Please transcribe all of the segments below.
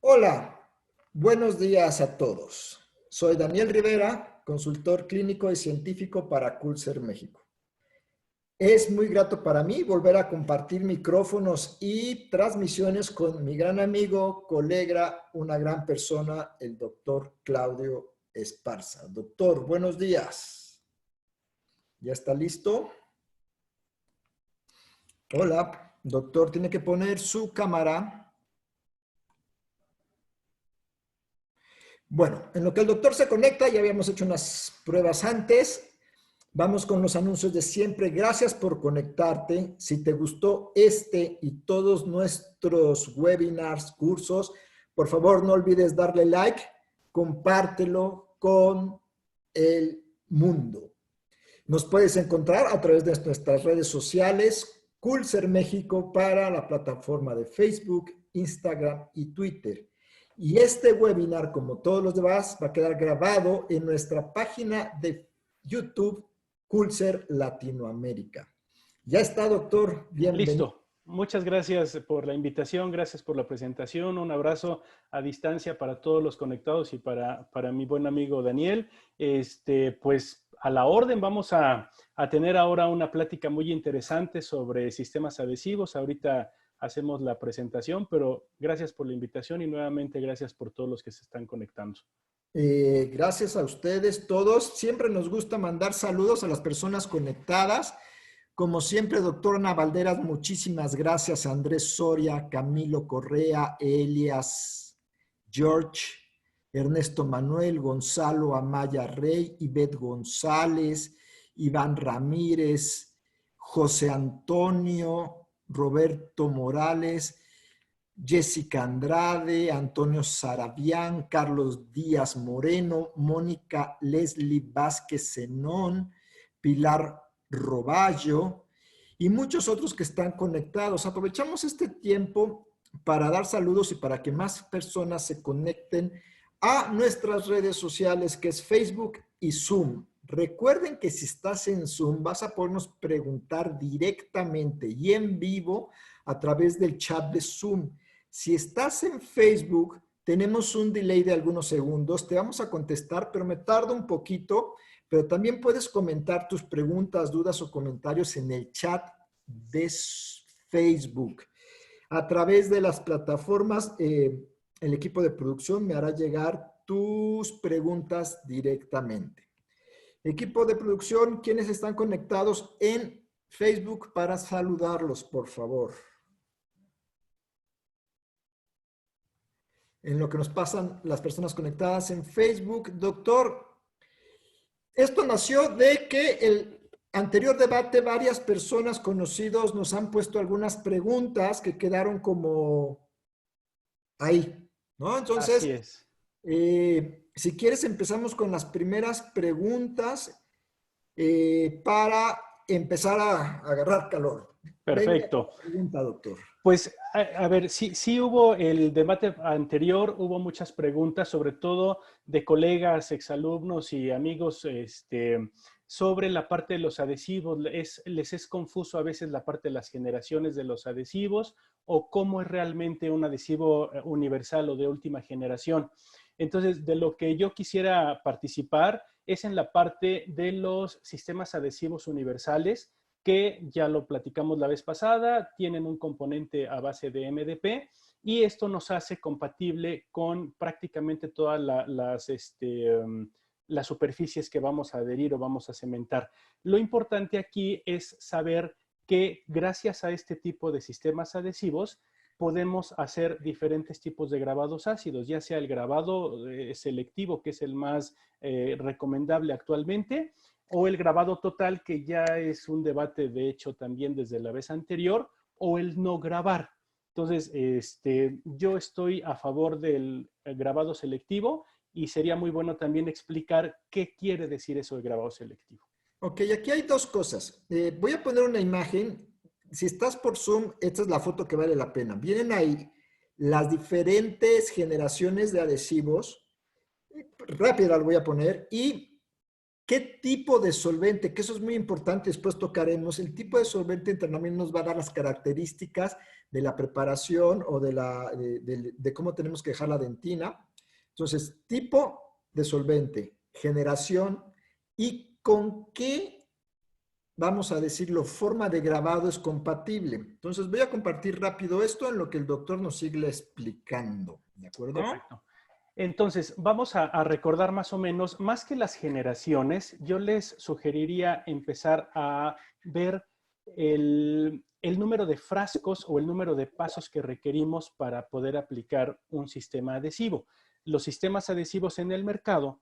Hola, buenos días a todos. Soy Daniel Rivera, consultor clínico y científico para Culser México. Es muy grato para mí volver a compartir micrófonos y transmisiones con mi gran amigo, colega, una gran persona, el doctor Claudio Esparza. Doctor, buenos días. ¿Ya está listo? Hola, doctor, tiene que poner su cámara. Bueno, en lo que el doctor se conecta, ya habíamos hecho unas pruebas antes. Vamos con los anuncios de siempre. Gracias por conectarte. Si te gustó este y todos nuestros webinars, cursos, por favor no olvides darle like, compártelo con el mundo. Nos puedes encontrar a través de nuestras redes sociales, Culser México para la plataforma de Facebook, Instagram y Twitter. Y este webinar, como todos los demás, va a quedar grabado en nuestra página de YouTube, Culser Latinoamérica. Ya está, doctor. Bienvenido. Listo. Muchas gracias por la invitación, gracias por la presentación. Un abrazo a distancia para todos los conectados y para mi buen amigo Daniel. Pues a la orden vamos a tener ahora una plática muy interesante sobre sistemas adhesivos. Ahorita hacemos la presentación, pero gracias por la invitación y nuevamente gracias por todos los que se están conectando. Gracias a ustedes todos. Siempre nos gusta mandar saludos a las personas conectadas. Como siempre, doctor Ana Valderas, muchísimas gracias. Andrés Soria, Camilo Correa, Elias, George, Ernesto Manuel, Gonzalo Amaya Rey, Ivette González, Iván Ramírez, José Antonio, Roberto Morales, Jessica Andrade, Antonio Sarabián, Carlos Díaz Moreno, Mónica Leslie Vázquez Zenón, Pilar Roballo y muchos otros que están conectados. Aprovechamos este tiempo para dar saludos y para que más personas se conecten a nuestras redes sociales, que es Facebook y Zoom. Recuerden que si estás en Zoom vas a podernos preguntar directamente y en vivo a través del chat de Zoom. Si estás en Facebook, tenemos un delay de algunos segundos. Te vamos a contestar, pero me tarda un poquito. Pero también puedes comentar tus preguntas, dudas o comentarios en el chat de Facebook. A través de las plataformas, el equipo de producción me hará llegar tus preguntas directamente. Equipo de producción, ¿quiénes están conectados en Facebook para saludarlos, por favor? En lo que nos pasan las personas conectadas en Facebook. Doctor, esto nació de que el anterior debate varias personas conocidos nos han puesto algunas preguntas que quedaron como ahí, ¿no? Así Entonces, es. si quieres empezamos con las primeras preguntas para empezar a agarrar calor. Venga, Perfecto. la pregunta, doctor. Pues, a ver, sí hubo el debate anterior, hubo muchas preguntas, sobre todo de colegas, exalumnos y amigos, sobre la parte de los adhesivos. Les es confuso a veces la parte de las generaciones de los adhesivos o cómo es realmente un adhesivo universal o de última generación. Entonces, de lo que yo quisiera participar es en la parte de los sistemas adhesivos universales, que ya lo platicamos la vez pasada, tienen un componente a base de MDP y esto nos hace compatible con prácticamente todas las superficies que vamos a adherir o vamos a cementar. Lo importante aquí es saber que gracias a este tipo de sistemas adhesivos podemos hacer diferentes tipos de grabados ácidos, ya sea el grabado selectivo, que es el más recomendable actualmente, o el grabado total, que ya es un debate, de hecho, también desde la vez anterior, o el no grabar. Entonces, yo estoy a favor del grabado selectivo y sería muy bueno también explicar qué quiere decir eso de grabado selectivo. Ok, aquí hay dos cosas. Voy a poner una imagen. Si estás por Zoom, esta es la foto que vale la pena. Vienen ahí las diferentes generaciones de adhesivos. Rápido la voy a poner. Y ¿Qué tipo de solvente? Que eso es muy importante, después tocaremos. El tipo de solvente también nos va a dar las características de la preparación o de cómo tenemos que dejar la dentina. Entonces, tipo de solvente, generación y con qué, vamos a decirlo, forma de grabado es compatible. Entonces, voy a compartir rápido esto en lo que el doctor nos sigue explicando. ¿De acuerdo? Correcto. Entonces, vamos a recordar más o menos, más que las generaciones, yo les sugeriría empezar a ver el número de frascos o el número de pasos que requerimos para poder aplicar un sistema adhesivo. Los sistemas adhesivos en el mercado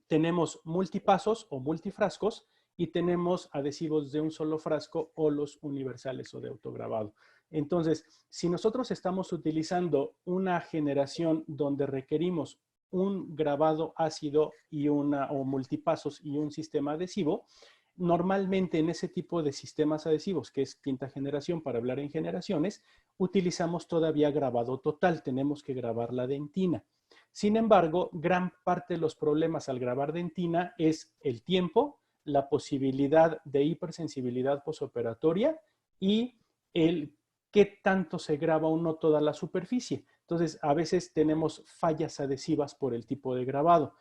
tenemos multipasos o multifrascos y tenemos adhesivos de un solo frasco o los universales o de autograbado. Entonces, si nosotros estamos utilizando una generación donde requerimos un grabado ácido y o multipasos y un sistema adhesivo, normalmente en ese tipo de sistemas adhesivos, que es quinta generación para hablar en generaciones, utilizamos todavía grabado total, tenemos que grabar la dentina. Sin embargo, gran parte de los problemas al grabar dentina es el tiempo, la posibilidad de hipersensibilidad posoperatoria y el qué tanto se graba o no toda la superficie. Entonces, a veces tenemos fallas adhesivas por el tipo de grabado.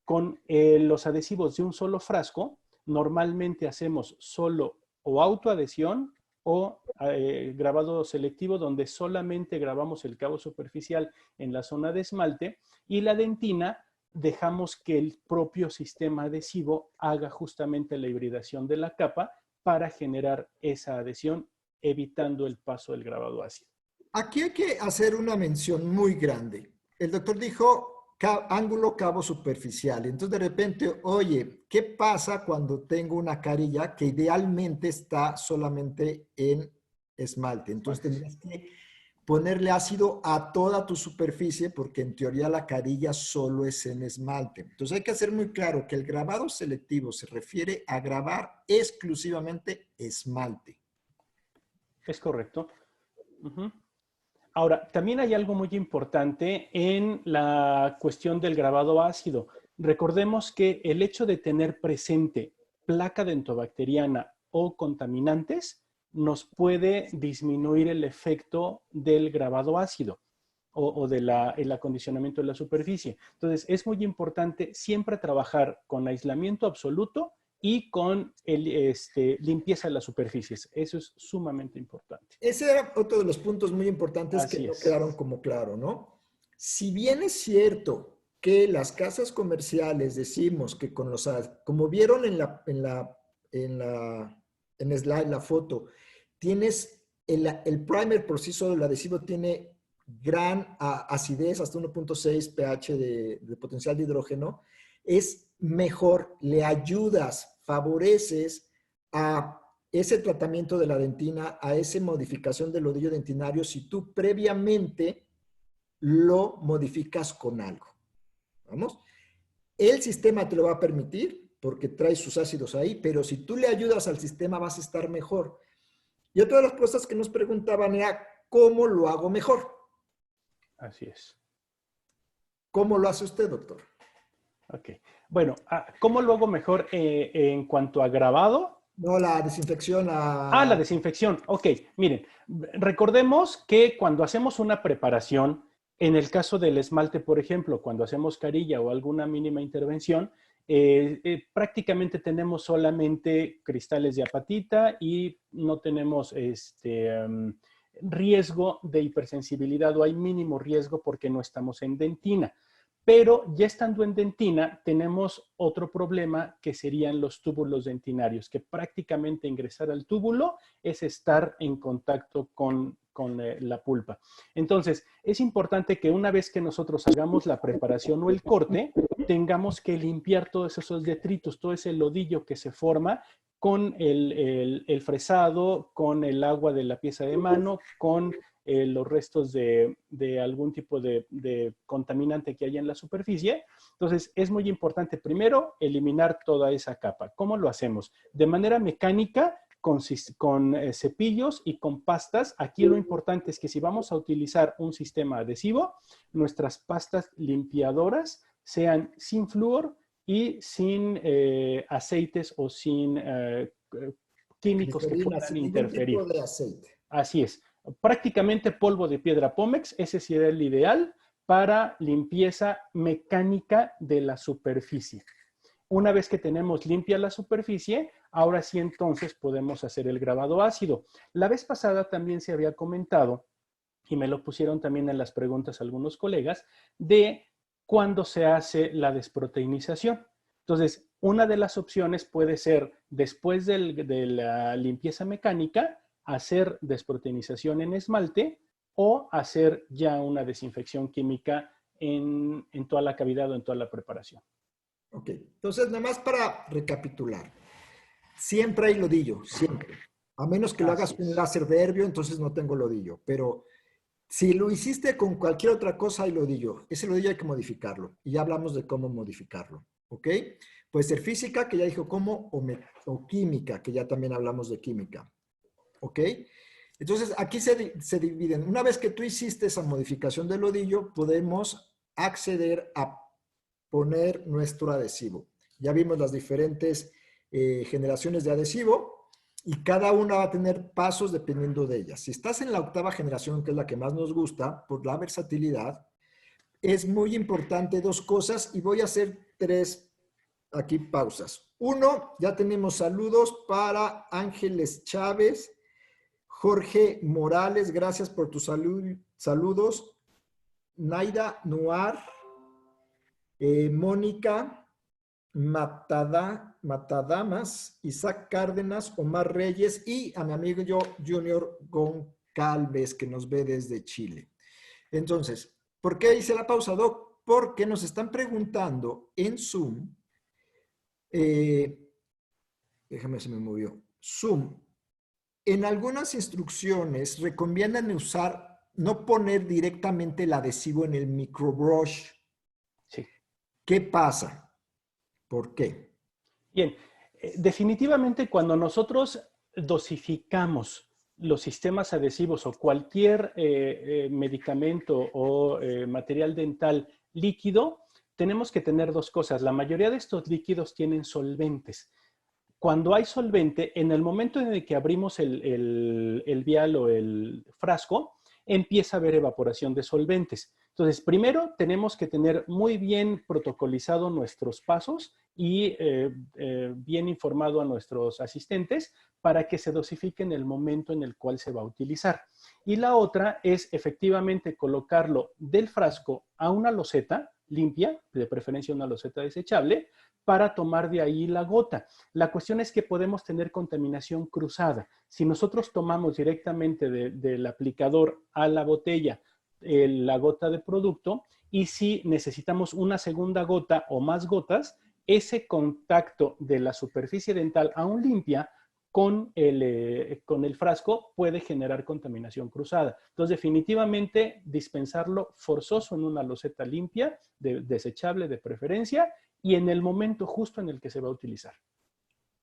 Con los adhesivos de un solo frasco, normalmente hacemos solo o autoadhesión o grabado selectivo, donde solamente grabamos el cabo superficial en la zona de esmalte, y la dentina dejamos que el propio sistema adhesivo haga justamente la hibridación de la capa para generar esa adhesión, evitando el paso del grabado ácido. Aquí hay que hacer una mención muy grande. El doctor dijo ángulo cabo superficial. Entonces de repente, oye, ¿qué pasa cuando tengo una carilla que idealmente está solamente en esmalte? Entonces tendrías que ponerle ácido a toda tu superficie porque en teoría la carilla solo es en esmalte. Entonces hay que hacer muy claro que el grabado selectivo se refiere a grabar exclusivamente esmalte. Es correcto. Uh-huh. Ahora, también hay algo muy importante en la cuestión del grabado ácido. Recordemos que el hecho de tener presente placa dentobacteriana o contaminantes nos puede disminuir el efecto del grabado ácido o del acondicionamiento de la superficie. Entonces, es muy importante siempre trabajar con aislamiento absoluto y con limpieza de las superficies. Eso es sumamente importante. Ese era otro de los puntos muy importantes que Así no es. quedaron como claro, ¿no? Si bien es cierto que las casas comerciales decimos que con los, como vieron en el slide, la foto, tienes el primer por sí solo, el adhesivo tiene gran acidez, hasta 1.6 pH de potencial de hidrógeno, es mejor, le ayudas, favoreces a ese tratamiento de la dentina, a esa modificación del rodillo dentinario, si tú previamente lo modificas con algo. ¿Vamos? El sistema te lo va a permitir porque trae sus ácidos ahí, pero si tú le ayudas al sistema vas a estar mejor. Y otra de las cosas que nos preguntaban era, ¿cómo lo hago mejor? Así es. ¿Cómo lo hace usted, doctor? Ok. Bueno, ¿cómo lo hago mejor en cuanto a grabado? No, la desinfección. La desinfección. Ok, miren, recordemos que cuando hacemos una preparación, en el caso del esmalte, por ejemplo, cuando hacemos carilla o alguna mínima intervención, prácticamente tenemos solamente cristales de apatita y no tenemos riesgo de hipersensibilidad o hay mínimo riesgo porque no estamos en dentina. Pero ya estando en dentina, tenemos otro problema que serían los túbulos dentinarios, que prácticamente ingresar al túbulo es estar en contacto con la pulpa. Entonces, es importante que una vez que nosotros hagamos la preparación o el corte, tengamos que limpiar todos esos detritos, todo ese lodillo que se forma con el fresado, con el agua de la pieza de mano, con los restos de algún tipo de contaminante que haya en la superficie. Entonces, es muy importante primero eliminar toda esa capa. ¿Cómo lo hacemos? De manera mecánica, con cepillos y con pastas. Aquí lo importante es que si vamos a utilizar un sistema adhesivo, nuestras pastas limpiadoras sean sin flúor y sin aceites o sin químicos que Glicerina, puedan sin ningún tipo interferir. de aceite. Así es. Prácticamente polvo de piedra Pómex, ese sería el ideal para limpieza mecánica de la superficie. Una vez que tenemos limpia la superficie, ahora sí entonces podemos hacer el grabado ácido. La vez pasada también se había comentado, y me lo pusieron también en las preguntas algunos colegas, de cuándo se hace la desproteinización. Entonces, una de las opciones puede ser después de la limpieza mecánica, hacer desproteinización en esmalte o hacer ya una desinfección química en toda la cavidad o en toda la preparación. Ok, entonces nada más para recapitular. Siempre hay lodillo, siempre. A menos que lo hagas Así con un es. láser de Herbio, entonces no tengo lodillo. Pero si lo hiciste con cualquier otra cosa, hay lodillo. Ese lodillo hay que modificarlo. Y ya hablamos de cómo modificarlo. ¿Ok? Puede ser física, que ya dijo cómo, o química, que ya también hablamos de química. ¿Ok? Entonces, aquí se dividen. Una vez que tú hiciste esa modificación del lodillo, podemos acceder a poner nuestro adhesivo. Ya vimos las diferentes generaciones de adhesivo y cada una va a tener pasos dependiendo de ellas. Si estás en la octava generación, que es la que más nos gusta por la versatilidad, es muy importante dos cosas y voy a hacer tres aquí pausas. Uno, ya tenemos saludos para Ángeles Chávez, Jorge Morales, gracias por tus saludos. Naida Noir, Mónica Matadamas, Isaac Cárdenas, Omar Reyes y a mi amigo yo, Junior Goncalves, que nos ve desde Chile. Entonces, ¿por qué hice la pausa, Doc? Porque nos están preguntando en Zoom, déjame, se me movió, Zoom, en algunas instrucciones recomiendan usar, no poner directamente el adhesivo en el microbrush. Sí. ¿Qué pasa? ¿Por qué? Bien, definitivamente cuando nosotros dosificamos los sistemas adhesivos o cualquier medicamento o material dental líquido, tenemos que tener dos cosas. La mayoría de estos líquidos tienen solventes. Cuando hay solvente, en el momento en el que abrimos el vial o el frasco, empieza a haber evaporación de solventes. Entonces, primero tenemos que tener muy bien protocolizado nuestros pasos y bien informado a nuestros asistentes para que se dosifique en el momento en el cual se va a utilizar. Y la otra es efectivamente colocarlo del frasco a una loseta limpia, de preferencia una loseta desechable, para tomar de ahí la gota. La cuestión es que podemos tener contaminación cruzada. Si nosotros tomamos directamente del aplicador a la botella la gota de producto y si necesitamos una segunda gota o más gotas, ese contacto de la superficie dental aún limpia con el frasco puede generar contaminación cruzada. Entonces, definitivamente, dispensarlo forzoso en una loseta limpia, desechable de preferencia, y en el momento justo en el que se va a utilizar.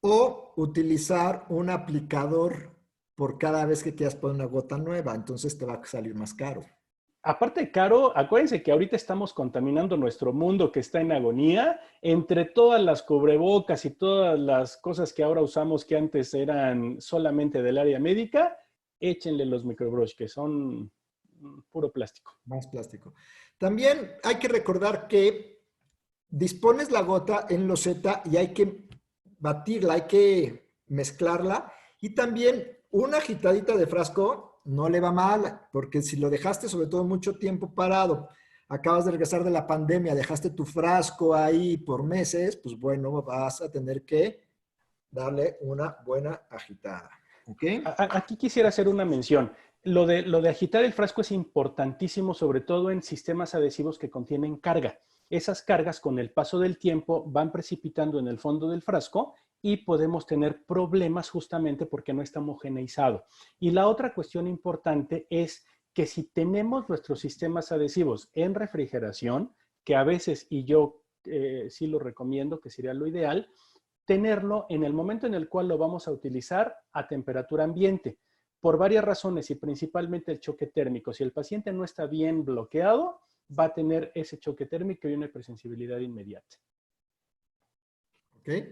O utilizar un aplicador por cada vez que quieras poner una gota nueva, entonces te va a salir más caro. Aparte, Caro, acuérdense que ahorita estamos contaminando nuestro mundo que está en agonía, entre todas las cubrebocas y todas las cosas que ahora usamos que antes eran solamente del área médica, échenle los microbrush, que son puro plástico. Más plástico. También hay que recordar que dispones la gota en loseta y hay que batirla, hay que mezclarla y también una agitadita de frasco no le va mal, porque si lo dejaste sobre todo mucho tiempo parado, acabas de regresar de la pandemia, dejaste tu frasco ahí por meses, pues bueno, vas a tener que darle una buena agitada. ¿Ok? Aquí quisiera hacer una mención. Lo de agitar el frasco es importantísimo, sobre todo en sistemas adhesivos que contienen carga. Esas cargas con el paso del tiempo van precipitando en el fondo del frasco y podemos tener problemas justamente porque no está homogeneizado. Y la otra cuestión importante es que si tenemos nuestros sistemas adhesivos en refrigeración, que a veces, y yo sí lo recomiendo, que sería lo ideal, tenerlo en el momento en el cual lo vamos a utilizar a temperatura ambiente, por varias razones y principalmente el choque térmico. Si el paciente no está bien bloqueado, va a tener ese choque térmico y una hipersensibilidad inmediata. ¿Ok?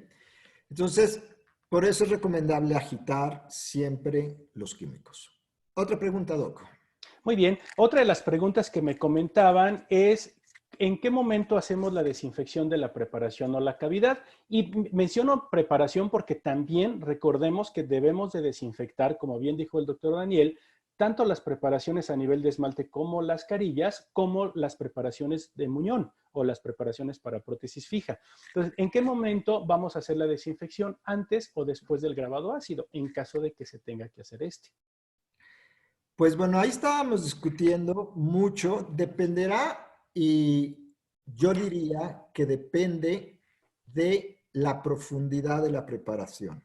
Entonces, por eso es recomendable agitar siempre los químicos. Otra pregunta, Doc. Muy bien. Otra de las preguntas que me comentaban es, ¿en qué momento hacemos la desinfección de la preparación o la cavidad? Y menciono preparación porque también recordemos que debemos de desinfectar, como bien dijo el doctor Daniel, tanto las preparaciones a nivel de esmalte como las carillas, como las preparaciones de muñón o las preparaciones para prótesis fija. Entonces, ¿en qué momento vamos a hacer la desinfección? ¿Antes o después del grabado ácido? En caso de que se tenga que hacer este. Pues bueno, ahí estábamos discutiendo mucho, dependerá y yo diría que depende de la profundidad de la preparación,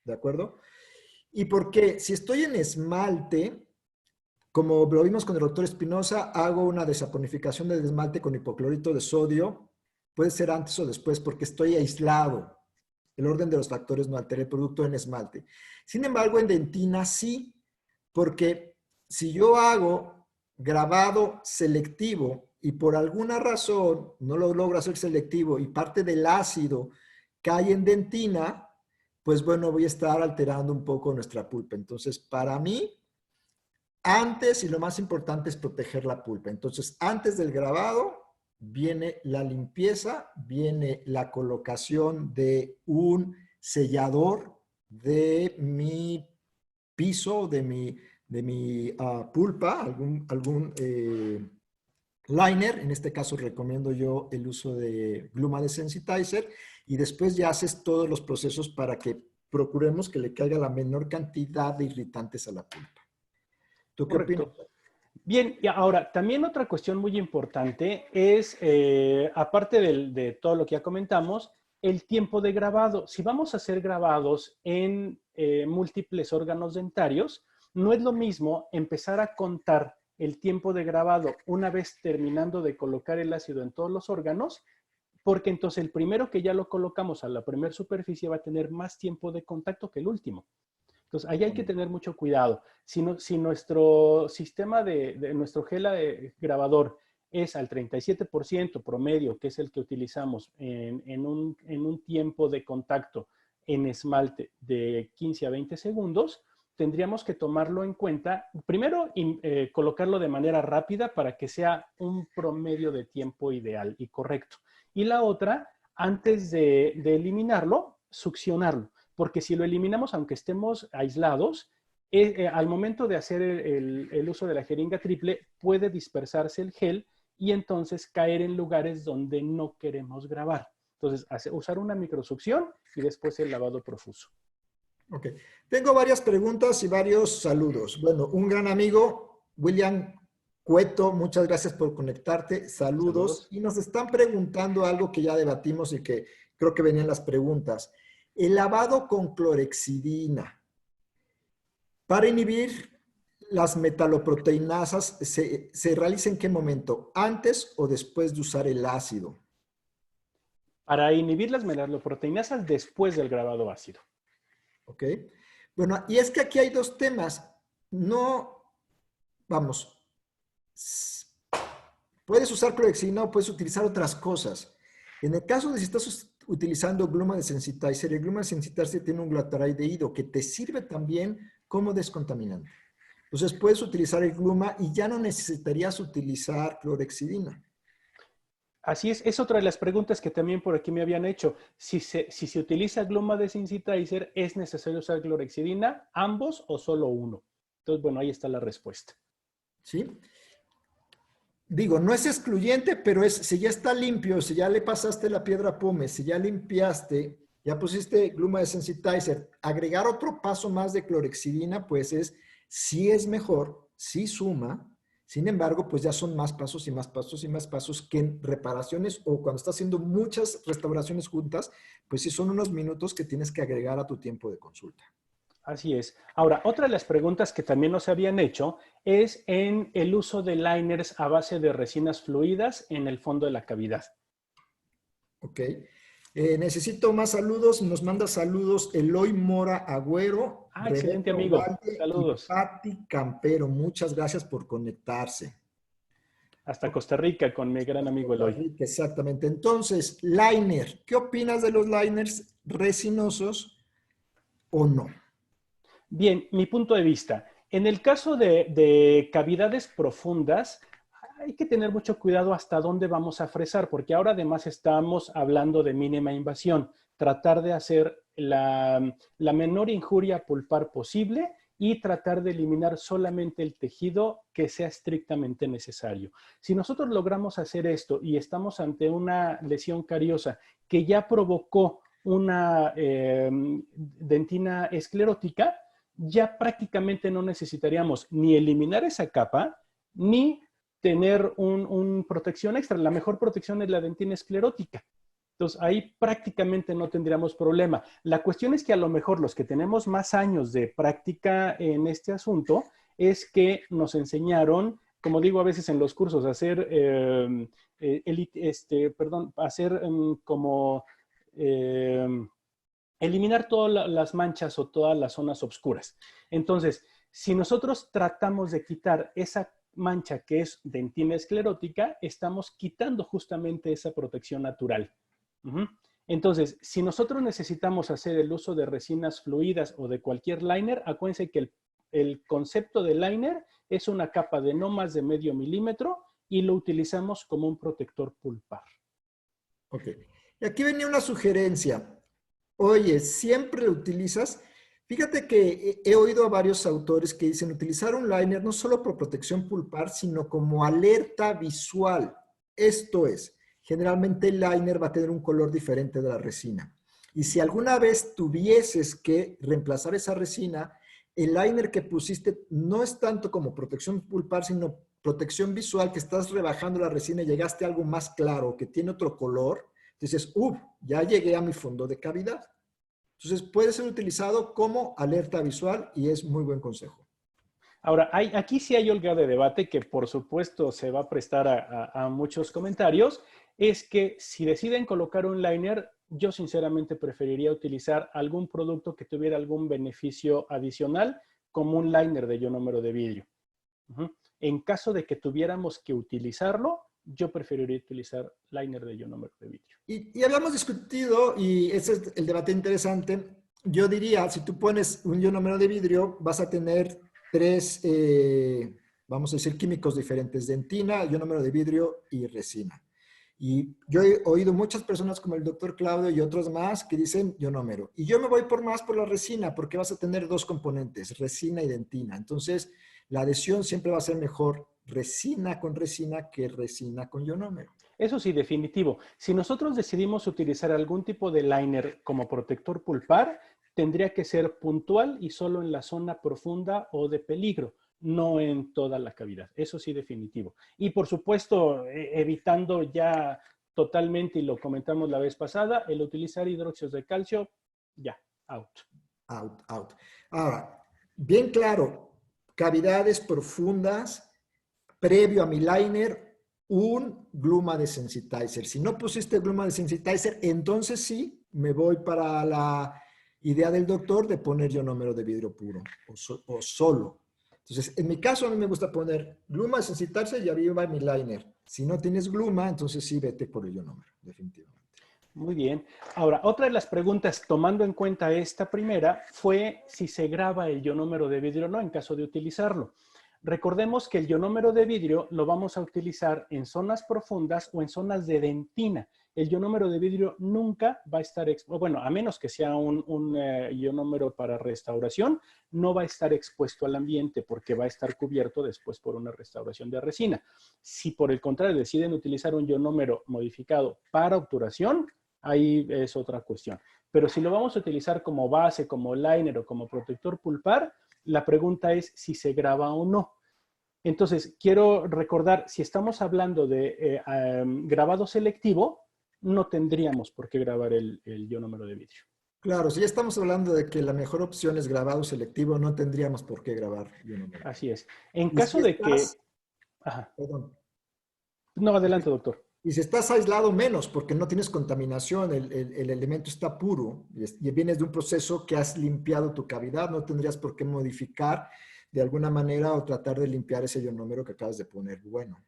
¿de acuerdo? Y porque si estoy en esmalte, como lo vimos con el doctor Espinosa, hago una desaponificación del esmalte con hipoclorito de sodio, puede ser antes o después porque estoy aislado. El orden de los factores no altera el producto en esmalte. Sin embargo, en dentina sí, porque si yo hago grabado selectivo y por alguna razón no lo logro hacer selectivo y parte del ácido cae en dentina, pues bueno, voy a estar alterando un poco nuestra pulpa. Entonces, para mí, antes y lo más importante es proteger la pulpa. Entonces, antes del grabado viene la limpieza, viene la colocación de un sellador de mi piso, de mi pulpa, algún liner. En este caso recomiendo yo el uso de Gluma Desensitizer y después ya haces todos los procesos para que procuremos que le caiga la menor cantidad de irritantes a la pulpa. ¿Tú qué opinas? Correcto. Bien, y ahora, también otra cuestión muy importante es, aparte de todo lo que ya comentamos, el tiempo de grabado. Si vamos a hacer grabados en múltiples órganos dentarios, no es lo mismo empezar a contar el tiempo de grabado una vez terminando de colocar el ácido en todos los órganos, porque entonces el primero que ya lo colocamos a la primera superficie va a tener más tiempo de contacto que el último. Entonces, ahí hay que tener mucho cuidado. Si nuestro sistema nuestro gel grabador es al 37% promedio, que es el que utilizamos en un tiempo de contacto en esmalte de 15 a 20 segundos, tendríamos que tomarlo en cuenta. Primero, colocarlo de manera rápida para que sea un promedio de tiempo ideal y correcto. Y la otra, antes de eliminarlo, succionarlo. Porque si lo eliminamos, aunque estemos aislados, al momento de hacer el uso de la jeringa triple, puede dispersarse el gel y entonces caer en lugares donde no queremos grabar. Entonces, usar una microsucción y después el lavado profuso. Ok. Tengo varias preguntas y varios saludos. Bueno, un gran amigo, William Cueto, muchas gracias por conectarte. Saludos. Saludos. Y nos están preguntando algo que ya debatimos y que creo que venían las preguntas. El lavado con clorexidina para inhibir las metaloproteinasas se realiza en qué momento? ¿Antes o después de usar el ácido? Para inhibir las metaloproteinasas después del grabado ácido. ¿Ok? Bueno, y es que aquí hay dos temas. No, vamos, puedes usar clorexidina o puedes utilizar otras cosas. En el caso de si estás utilizando Gluma Desensitizer, el Gluma Desensitizer tiene un glutaridehído que te sirve también como descontaminante. Entonces puedes utilizar el Gluma y ya no necesitarías utilizar clorexidina. Así es otra de las preguntas que también por aquí me habían hecho. Si se utiliza Gluma Desensitizer, ¿es necesario usar clorexidina, ambos o solo uno? Entonces, bueno, ahí está la respuesta. ¿Sí? Digo, no es excluyente, pero es, si ya está limpio, si ya le pasaste la piedra pómez, si ya limpiaste, ya pusiste Gluma Desensitizer, agregar otro paso más de clorexidina, pues sí es mejor, sí suma. Sin embargo, pues ya son más pasos y más pasos y más pasos que en reparaciones o cuando estás haciendo muchas restauraciones juntas, pues sí son unos minutos que tienes que agregar a tu tiempo de consulta. Así es. Ahora, otra de las preguntas que también nos habían hecho es en el uso de liners a base de resinas fluidas en el fondo de la cavidad. Ok. Necesito más saludos. Nos manda saludos Eloy Mora Agüero, Ah, excelente Rebeca amigo. Ovalde y Saludos. Patti Campero. Muchas gracias por conectarse. Hasta Costa Rica con mi gran amigo Eloy. Exactamente. Entonces, liner. ¿Qué opinas de los liners resinosos o no? Bien, mi punto de vista. En el caso de cavidades profundas, hay que tener mucho cuidado hasta dónde vamos a fresar, porque ahora además estamos hablando de mínima invasión. Tratar de hacer la menor injuria pulpar posible y tratar de eliminar solamente el tejido que sea estrictamente necesario. Si nosotros logramos hacer esto y estamos ante una lesión cariosa que ya provocó una dentina esclerótica, ya prácticamente no necesitaríamos ni eliminar esa capa, ni tener un protección extra. La mejor protección es la dentina esclerótica. Entonces, ahí prácticamente no tendríamos problema. La cuestión es que a lo mejor los que tenemos más años de práctica en este asunto es que nos enseñaron, como digo a veces en los cursos, a hacer, hacer como eliminar todas las manchas o todas las zonas oscuras. Entonces, si nosotros tratamos de quitar esa mancha que es dentina esclerótica, estamos quitando justamente esa protección natural. Entonces, si nosotros necesitamos hacer el uso de resinas fluidas o de cualquier liner, acuérdense que el concepto de liner es una capa de no más de medio milímetro y lo utilizamos como un protector pulpar. Ok. Y aquí venía una sugerencia. Oye, ¿siempre lo utilizas? Fíjate que he oído a varios autores que dicen utilizar un liner no solo por protección pulpar, sino como alerta visual. Esto es, generalmente el liner va a tener un color diferente de la resina. Y si alguna vez tuvieses que reemplazar esa resina, el liner que pusiste no es tanto como protección pulpar, sino protección visual, que estás rebajando la resina y llegaste a algo más claro, que tiene otro color. Dices, ya llegué a mi fondo de cavidad. Entonces puede ser utilizado como alerta visual y es muy buen consejo. Ahora, aquí sí hay holgado de debate que por supuesto se va a prestar a muchos comentarios, es que si deciden colocar un liner, yo sinceramente preferiría utilizar algún producto que tuviera algún beneficio adicional, como un liner de ionómero de vidrio. En caso de que tuviéramos que utilizarlo, yo preferiría utilizar liner de ionómero de vidrio. Y habíamos discutido, y ese es el debate interesante, yo diría, si tú pones un ionómero de vidrio, vas a tener tres, vamos a decir, químicos diferentes, dentina, ionómero de vidrio y resina. Y yo he oído muchas personas como el doctor Claudio y otros más que dicen ionómero. Y yo me voy más por la resina, porque vas a tener dos componentes, resina y dentina. Entonces, la adhesión siempre va a ser mejor resina con resina que resina con ionómero. Eso sí, definitivo. Si nosotros decidimos utilizar algún tipo de liner como protector pulpar, tendría que ser puntual y solo en la zona profunda o de peligro, no en toda la cavidad. Eso sí, definitivo. Y por supuesto, evitando ya totalmente, y lo comentamos la vez pasada, el utilizar hidróxidos de calcio, ya, out. Out, out. Ahora, bien claro, cavidades profundas, previo a mi liner, un Gluma Desensitizer. Si no pusiste Gluma Desensitizer, entonces sí me voy para la idea del doctor de poner ionómero de vidrio puro o solo. Entonces, en mi caso, a mí me gusta poner Gluma Desensitizer y arriba mi liner. Si no tienes Gluma, entonces sí vete por el ionómero, definitivamente. Muy bien. Ahora, otra de las preguntas, tomando en cuenta esta primera, fue si se graba el ionómero de vidrio o no en caso de utilizarlo. Recordemos que el ionómero de vidrio lo vamos a utilizar en zonas profundas o en zonas de dentina. El ionómero de vidrio nunca va a estar, bueno, a menos que sea un ionómero para restauración, no va a estar expuesto al ambiente porque va a estar cubierto después por una restauración de resina. Si por el contrario deciden utilizar un ionómero modificado para obturación, ahí es otra cuestión. Pero si lo vamos a utilizar como base, como liner o como protector pulpar, la pregunta es si se graba o no. Entonces, quiero recordar, si estamos hablando de grabado selectivo, no tendríamos por qué grabar el ionómero de vidrio. Claro, si ya estamos hablando de que la mejor opción es grabado selectivo, no tendríamos por qué grabar ionómero. Así es. En Y caso si de que... estás, Ajá. perdón, No, adelante, doctor. y si estás aislado menos porque no tienes contaminación, el elemento está puro y vienes de un proceso que has limpiado tu cavidad, no tendrías por qué modificar de alguna manera o tratar de limpiar ese ionómero que acabas de poner. Bueno.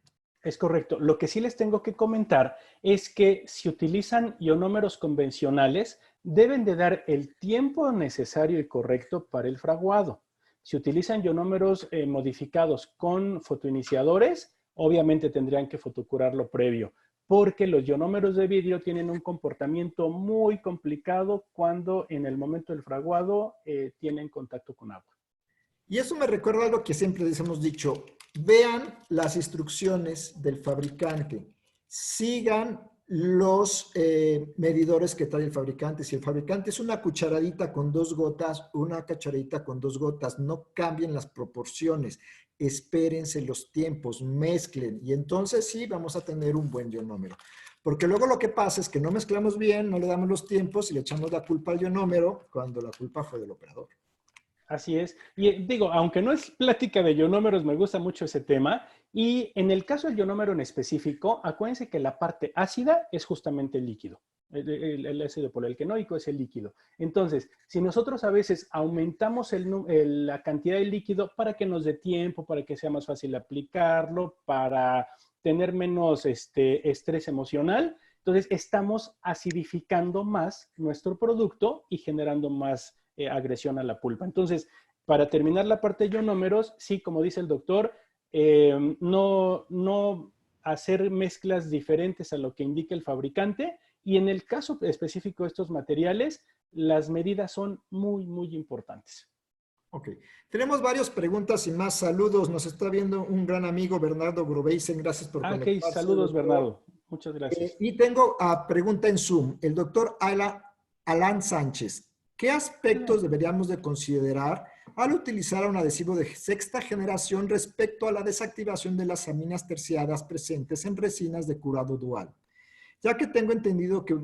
Es correcto. Lo que sí les tengo que comentar es que si utilizan ionómeros convencionales, deben de dar el tiempo necesario y correcto para el fraguado. Si utilizan ionómeros modificados con fotoiniciadores, obviamente tendrían que fotocurarlo previo, porque los ionómeros de vidrio tienen un comportamiento muy complicado cuando en el momento del fraguado tienen contacto con agua. Y eso me recuerda algo que siempre les hemos dicho. Vean las instrucciones del fabricante. Sigan los medidores que trae el fabricante. Si el fabricante es una cucharadita con 2 gotas, una cucharadita con 2 gotas, no cambien las proporciones. Espérense los tiempos, mezclen. Y entonces sí vamos a tener un buen ionómero. Porque luego lo que pasa es que no mezclamos bien, no le damos los tiempos y le echamos la culpa al ionómero cuando la culpa fue del operador. Así es. Y digo, aunque no es plática de ionómeros, me gusta mucho ese tema. Y en el caso del ionómero en específico, acuérdense que la parte ácida es justamente el líquido. El ácido polialquenoico es el líquido. Entonces, si nosotros a veces aumentamos la cantidad de líquido para que nos dé tiempo, para que sea más fácil aplicarlo, para tener menos estrés emocional, entonces estamos acidificando más nuestro producto y generando más agresión a la pulpa. Entonces, para terminar la parte de ionómeros, sí, como dice el doctor, no hacer mezclas diferentes a lo que indica el fabricante, y en el caso específico de estos materiales, las medidas son muy, muy importantes. Ok. Tenemos varias preguntas y más saludos. Nos está viendo un gran amigo, Bernardo Grobeisen. Gracias por Ok, conectarse, saludos, doctor. Bernardo. Muchas gracias. Y tengo a pregunta en Zoom. El doctor Alan Sánchez. ¿Qué aspectos deberíamos de considerar al utilizar un adhesivo de sexta generación respecto a la desactivación de las aminas terciadas presentes en resinas de curado dual? Ya que tengo entendido que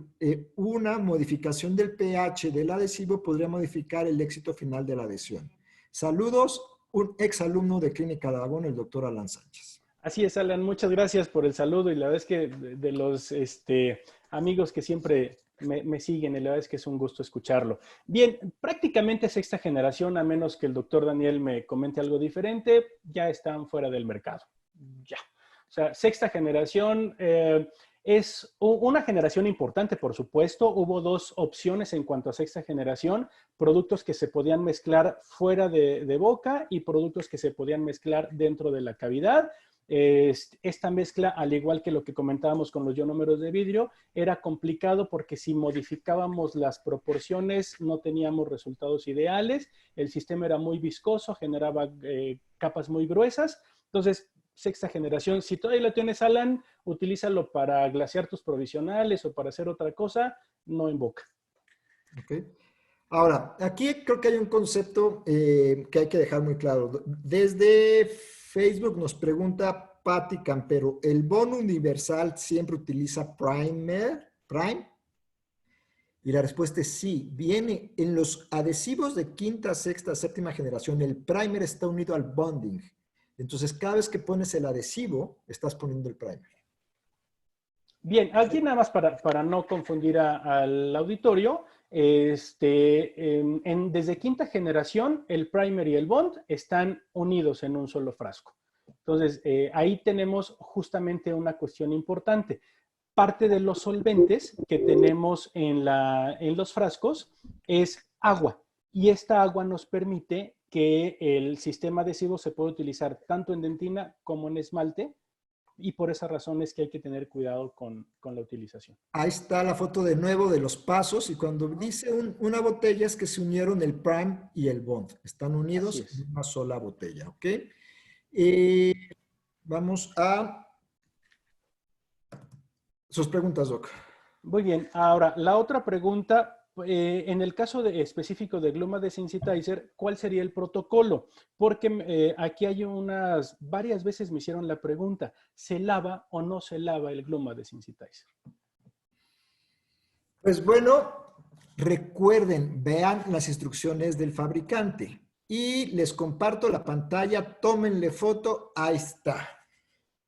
una modificación del pH del adhesivo podría modificar el éxito final de la adhesión. Saludos, un exalumno de Clínica de Aragón, el doctor Alan Sánchez. Así es, Alan, muchas gracias por el saludo, y la verdad es que de los amigos que siempre me siguen, y la verdad es que es un gusto escucharlo. Bien, prácticamente sexta generación, a menos que el doctor Daniel me comente algo diferente, ya están fuera del mercado. Ya. O sea, sexta generación es una generación importante, por supuesto. Hubo 2 opciones en cuanto a sexta generación: productos que se podían mezclar fuera de boca y productos que se podían mezclar dentro de la cavidad. Esta mezcla, al igual que lo que comentábamos con los ionómeros de vidrio, era complicado porque si modificábamos las proporciones no teníamos resultados ideales, el sistema era muy viscoso, generaba capas muy gruesas. Entonces, sexta generación, si todavía lo tienes, Alan, utilízalo para glasear tus provisionales o para hacer otra cosa, no en boca. Okay. Ahora, aquí creo que hay un concepto que hay que dejar muy claro. Desde Facebook nos pregunta Patti Campero, ¿el bono universal siempre utiliza Prime? Y la respuesta es sí. Viene en los adhesivos de quinta, sexta, séptima generación, el primer está unido al bonding. Entonces, cada vez que pones el adhesivo, estás poniendo el primer. Bien, aquí nada más para no confundir al auditorio, desde quinta generación, el primer y el bond están unidos en un solo frasco. Entonces, ahí tenemos justamente una cuestión importante. Parte de los solventes que tenemos en los frascos es agua, y esta agua nos permite que el sistema adhesivo se pueda utilizar tanto en dentina como en esmalte, y por esa razón es que hay que tener cuidado con la utilización. Ahí está la foto de nuevo de los pasos, y cuando dice una botella es que se unieron el prime y el bond. Están unidos en una sola botella, ¿ok? Vamos a sus preguntas, Doc. Muy bien. Ahora, la otra pregunta, en el caso específico de Gluma Desensitizer, ¿cuál sería el protocolo? Porque aquí hay varias veces me hicieron la pregunta, ¿se lava o no se lava el Gluma Desensitizer? Pues bueno, recuerden, vean las instrucciones del fabricante y les comparto la pantalla, tómenle foto, ahí está.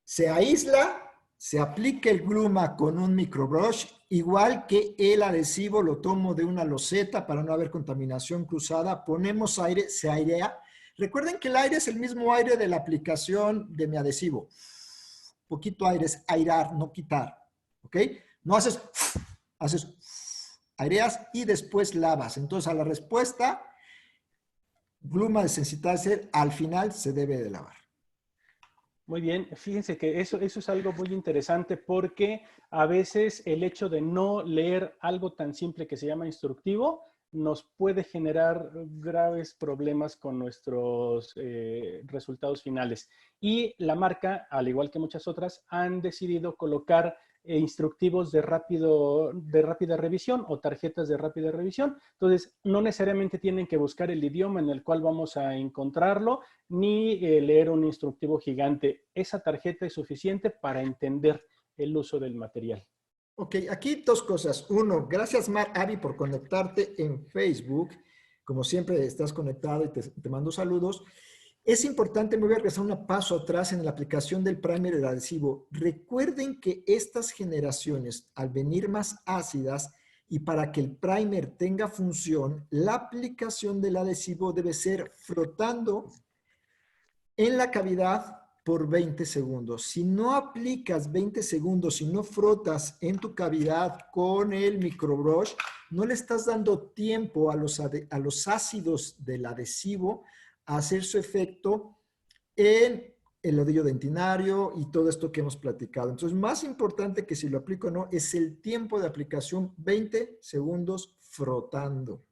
Se aísla, se aplica el Gluma con un microbrush, igual que el adhesivo lo tomo de una loseta para no haber contaminación cruzada, ponemos aire, se airea. Recuerden que el aire es el mismo aire de la aplicación de mi adhesivo. poquito aire, es airar, no quitar. ¿Ok? No haces, aireas y después lavas. Entonces, a la respuesta, Gluma Desensitizer al final se debe de lavar. Muy bien, fíjense que eso es algo muy interesante porque a veces el hecho de no leer algo tan simple que se llama instructivo nos puede generar graves problemas con nuestros resultados finales. Y la marca, al igual que muchas otras, han decidido colocar instructivos de rápida revisión o tarjetas de rápida revisión. Entonces, no necesariamente tienen que buscar el idioma en el cual vamos a encontrarlo, ni leer un instructivo gigante. Esa tarjeta es suficiente para entender el uso del material. Ok, aquí dos cosas. Uno, gracias Avi por conectarte en Facebook. Como siempre estás conectado y te mando saludos. Es importante, me voy a regresar un paso atrás en la aplicación del primer del adhesivo. Recuerden que estas generaciones, al venir más ácidas y para que el primer tenga función, la aplicación del adhesivo debe ser frotando en la cavidad por 20 segundos. Si no aplicas 20 segundos, si no frotas en tu cavidad con el microbrush, no le estás dando tiempo a los ácidos del adhesivo a hacer su efecto en el rodillo dentinario y todo esto que hemos platicado. Entonces, más importante que si lo aplico o no, es el tiempo de aplicación, 20 segundos frotando.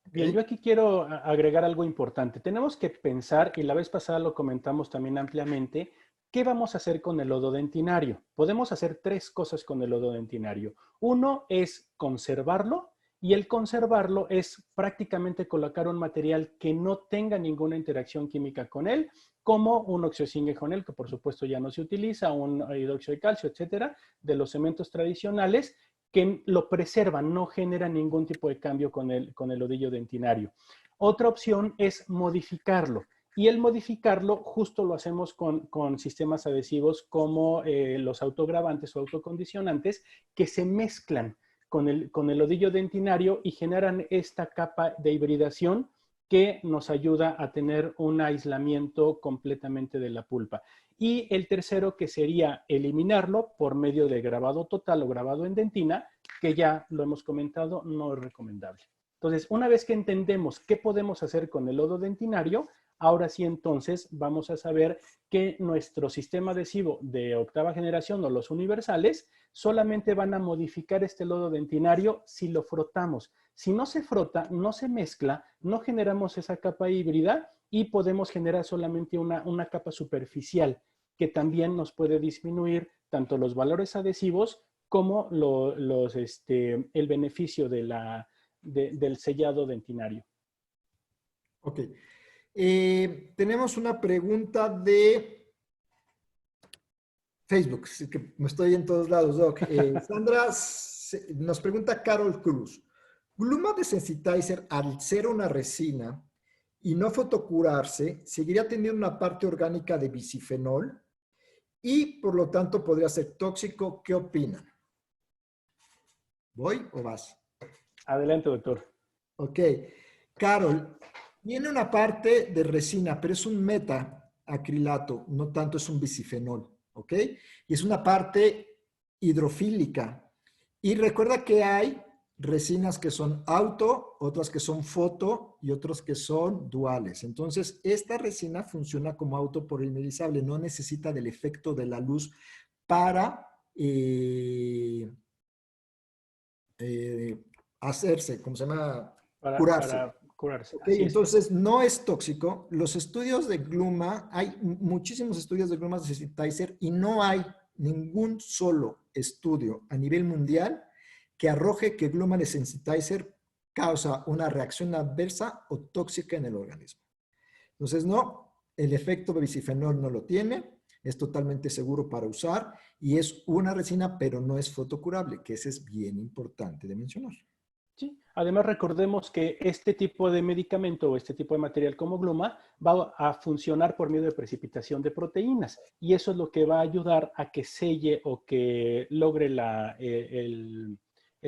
Bien, ¿Okay? yo aquí quiero agregar algo importante. Tenemos que pensar, y la vez pasada lo comentamos también ampliamente, ¿qué vamos a hacer con el lodo dentinario? Podemos hacer tres cosas con el lodo dentinario. Uno es conservarlo, y el conservarlo es prácticamente colocar un material que no tenga ninguna interacción química con él, como un oxiozinc con él, que por supuesto ya no se utiliza, un hidróxido de calcio, etcétera, de los cementos tradicionales, que lo preservan, no generan ningún tipo de cambio con el lodillo dentinario. Otra opción es modificarlo. Y el modificarlo justo lo hacemos con sistemas adhesivos como los autogravantes o autocondicionantes que se mezclan con el lodillo dentinario y generan esta capa de hibridación que nos ayuda a tener un aislamiento completamente de la pulpa. Y el tercero, que sería eliminarlo por medio de grabado total o grabado en dentina, que ya lo hemos comentado, no es recomendable. Entonces, una vez que entendemos qué podemos hacer con el lodo dentinario, ahora sí entonces vamos a saber que nuestro sistema adhesivo de octava generación o los universales solamente van a modificar este lodo dentinario si lo frotamos. Si no se frota, no se mezcla, no generamos esa capa híbrida y podemos generar solamente una capa superficial que también nos puede disminuir tanto los valores adhesivos como el beneficio del sellado dentinario. Ok. Tenemos una pregunta de Facebook, así que me estoy en todos lados, Doc. Sandra nos pregunta Carol Cruz. Gluma Desensitizer, al ser una resina y no fotocurarse, seguiría teniendo una parte orgánica de bisfenol y por lo tanto podría ser tóxico. ¿Qué opinan? ¿Voy o vas? Adelante, doctor. Ok. Carol, tiene una parte de resina, pero es un metacrilato, no tanto es un bisfenol, ¿ok? Y es una parte hidrofílica. Y recuerda que hay resinas que son auto, otras que son foto y otras que son duales. Entonces, esta resina funciona como autopolimerizable, no necesita del efecto de la luz para hacerse, ¿cómo se llama? Curarse. Para curarse, Ok, así es. entonces no es tóxico. Los estudios de Gluma, hay muchísimos estudios de Gluma Desensitizer y no hay ningún solo estudio a nivel mundial que arroje que Gluma Desensitizer causa una reacción adversa o tóxica en el organismo. Entonces, no, el efecto bisfenol no lo tiene, es totalmente seguro para usar y es una resina, pero no es fotocurable, que ese es bien importante de mencionar. Sí. Además, recordemos que este tipo de medicamento o este tipo de material como Gluma va a funcionar por medio de precipitación de proteínas y eso es lo que va a ayudar a que selle o que logre el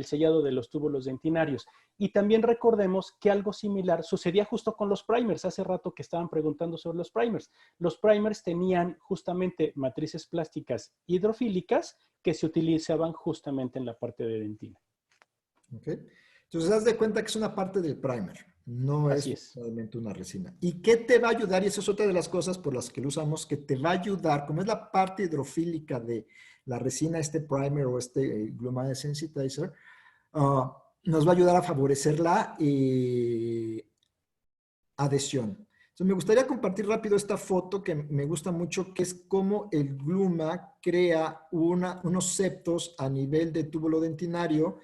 sellado de los túbulos dentinarios. Y también recordemos que algo similar sucedía justo con los primers. Hace rato que estaban preguntando sobre los primers. Los primers tenían justamente matrices plásticas hidrofílicas que se utilizaban justamente en la parte de dentina. ¿Okay? Entonces, haz de cuenta que es una parte del primer, no Así es es. realmente una resina. ¿Y qué te va a ayudar? Y esa es otra de las cosas por las que lo usamos, que te va a ayudar, como es la parte hidrofílica de la resina, este primer o este Glumine Sensitizer, nos va a ayudar a favorecer la adhesión. Entonces, me gustaría compartir rápido esta foto que me gusta mucho, que es cómo el Gluma crea unos septos a nivel de túbulo dentinario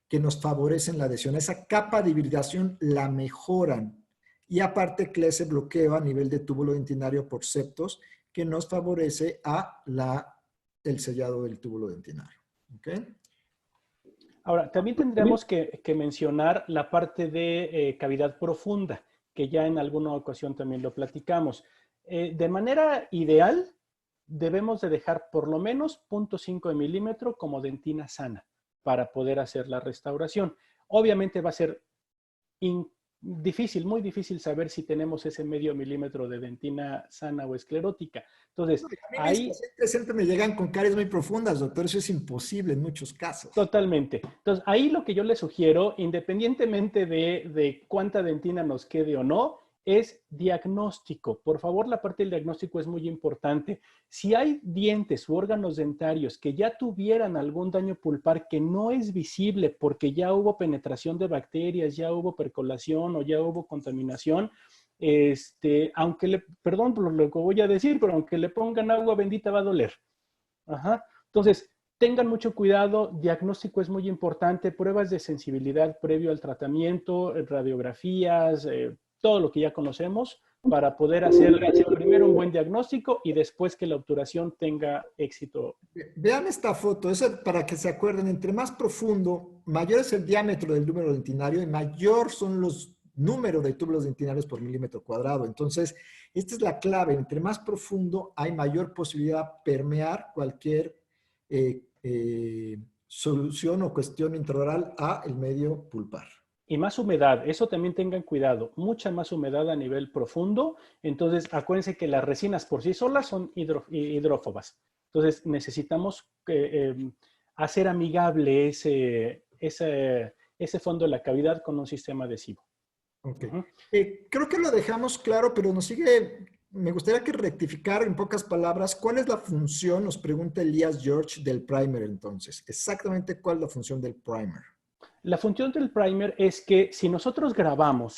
que nos favorecen la adhesión. Esa capa de hibridación la mejoran. Y aparte, CLE se bloquea a nivel de túbulo dentinario por septos que nos favorece a el sellado del túbulo dentinario. ¿Ok? Ahora, también tendríamos que mencionar la parte de cavidad profunda, que ya en alguna ocasión también lo platicamos. De manera ideal, debemos de dejar por lo menos 0.5 de milímetro como dentina sana para poder hacer la restauración. Obviamente va a ser difícil, muy difícil saber si tenemos ese medio milímetro de dentina sana o esclerótica. Entonces, No, a mí mis ahí pacientes siempre me llegan con caries muy profundas, doctor. Eso es imposible en muchos casos. totalmente. Entonces, ahí lo que yo le sugiero, independientemente de cuánta dentina nos quede o no, es diagnóstico. Por favor, la parte del diagnóstico es muy importante. Si hay dientes u órganos dentarios que ya tuvieran algún daño pulpar que no es visible porque ya hubo penetración de bacterias, ya hubo percolación o ya hubo contaminación, perdón por lo que voy a decir, pero aunque le pongan agua bendita va a doler. Ajá. Entonces, tengan mucho cuidado, diagnóstico es muy importante, pruebas de sensibilidad previo al tratamiento, radiografías, todo lo que ya conocemos para poder hacer primero un buen diagnóstico y después que la obturación tenga éxito. Vean esta foto, es para que se acuerden, entre más profundo, mayor es el diámetro del túbulo dentinario y mayor son los números de túbulos dentinarios por milímetro cuadrado. Entonces, esta es la clave, entre más profundo hay mayor posibilidad de permear cualquier solución o cuestión intraoral a el medio pulpar. Y más humedad, eso también tengan cuidado, mucha más humedad a nivel profundo. Entonces, acuérdense que las resinas por sí solas son hidrófobas. Entonces, necesitamos hacer amigable ese fondo de la cavidad con un sistema adhesivo. Ok. Creo que lo dejamos claro, pero me gustaría que rectificar en pocas palabras, ¿cuál es la función? Nos pregunta Elías George del primer entonces. Exactamente cuál es la función del primer. La función del primer es que si nosotros grabamos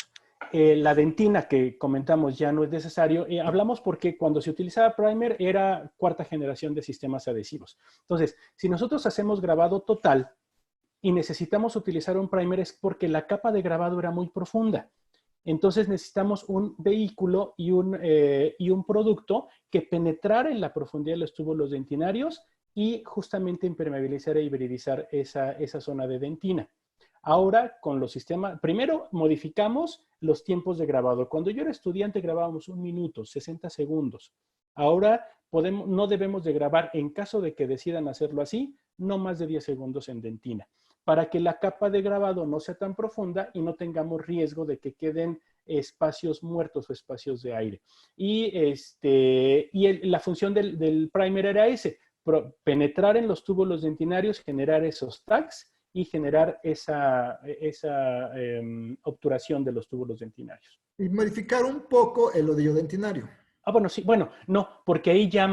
la dentina que comentamos ya no es necesario, hablamos porque cuando se utilizaba primer era cuarta generación de sistemas adhesivos. Entonces, si nosotros hacemos grabado total y necesitamos utilizar un primer es porque la capa de grabado era muy profunda. Entonces necesitamos un vehículo y un producto que penetrara en la profundidad de los túbulos dentinarios y justamente impermeabilizar e hibridizar esa zona de dentina. Ahora, con los sistemas, primero modificamos los tiempos de grabado. Cuando yo era estudiante grabábamos 1 minuto, 60 segundos. Ahora no debemos de grabar, en caso de que decidan hacerlo así, no más de 10 segundos en dentina, para que la capa de grabado no sea tan profunda y no tengamos riesgo de que queden espacios muertos o espacios de aire. Y la función del primer era penetrar en los túbulos dentinarios, generar esos tags y generar esa obturación de los túbulos dentinarios. Y modificar un poco el odio dentinario. Bueno, sí, bueno, no, porque ahí ya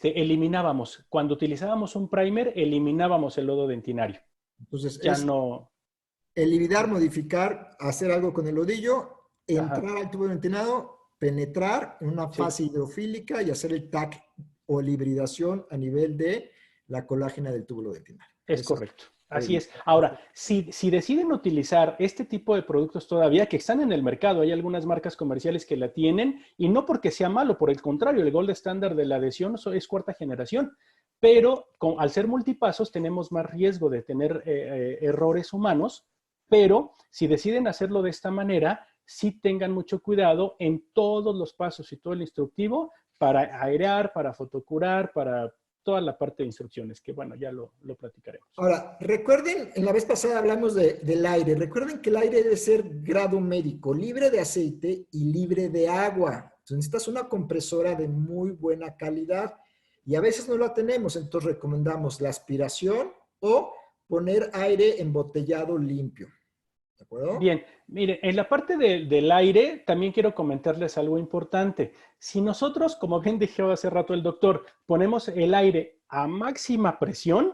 eliminábamos, cuando utilizábamos un primer, eliminábamos el lodo dentinario. Entonces, Ya es no. eliminar, modificar, hacer algo con el odillo, Ajá, entrar al tubo dentinado, penetrar en una sí, fase hidrofílica y hacer el TAC o la hibridación a nivel de la colágena del túbulo dentinario. es Esa es correcto. la Así es. regla. Ahora, si deciden utilizar este tipo de productos todavía que están en el mercado, hay algunas marcas comerciales que la tienen y no porque sea malo, por el contrario, el gold estándar de la adhesión es cuarta generación, pero al ser multipasos tenemos más riesgo de tener errores humanos, pero si deciden hacerlo de esta manera, sí tengan mucho cuidado en todos los pasos y todo el instructivo para airear, para fotocurar, para toda la parte de instrucciones, que bueno, ya lo platicaremos. Ahora, recuerden, en la vez pasada hablamos del aire. Recuerden que el aire debe ser grado médico, libre de aceite y libre de agua. Entonces necesitas una compresora de muy buena calidad y a veces no la tenemos, entonces recomendamos la aspiración o poner aire embotellado limpio. ¿De acuerdo? Bien, mire, en la parte del aire también quiero comentarles algo importante. Si nosotros, como bien dijo hace rato el doctor, ponemos el aire a máxima presión,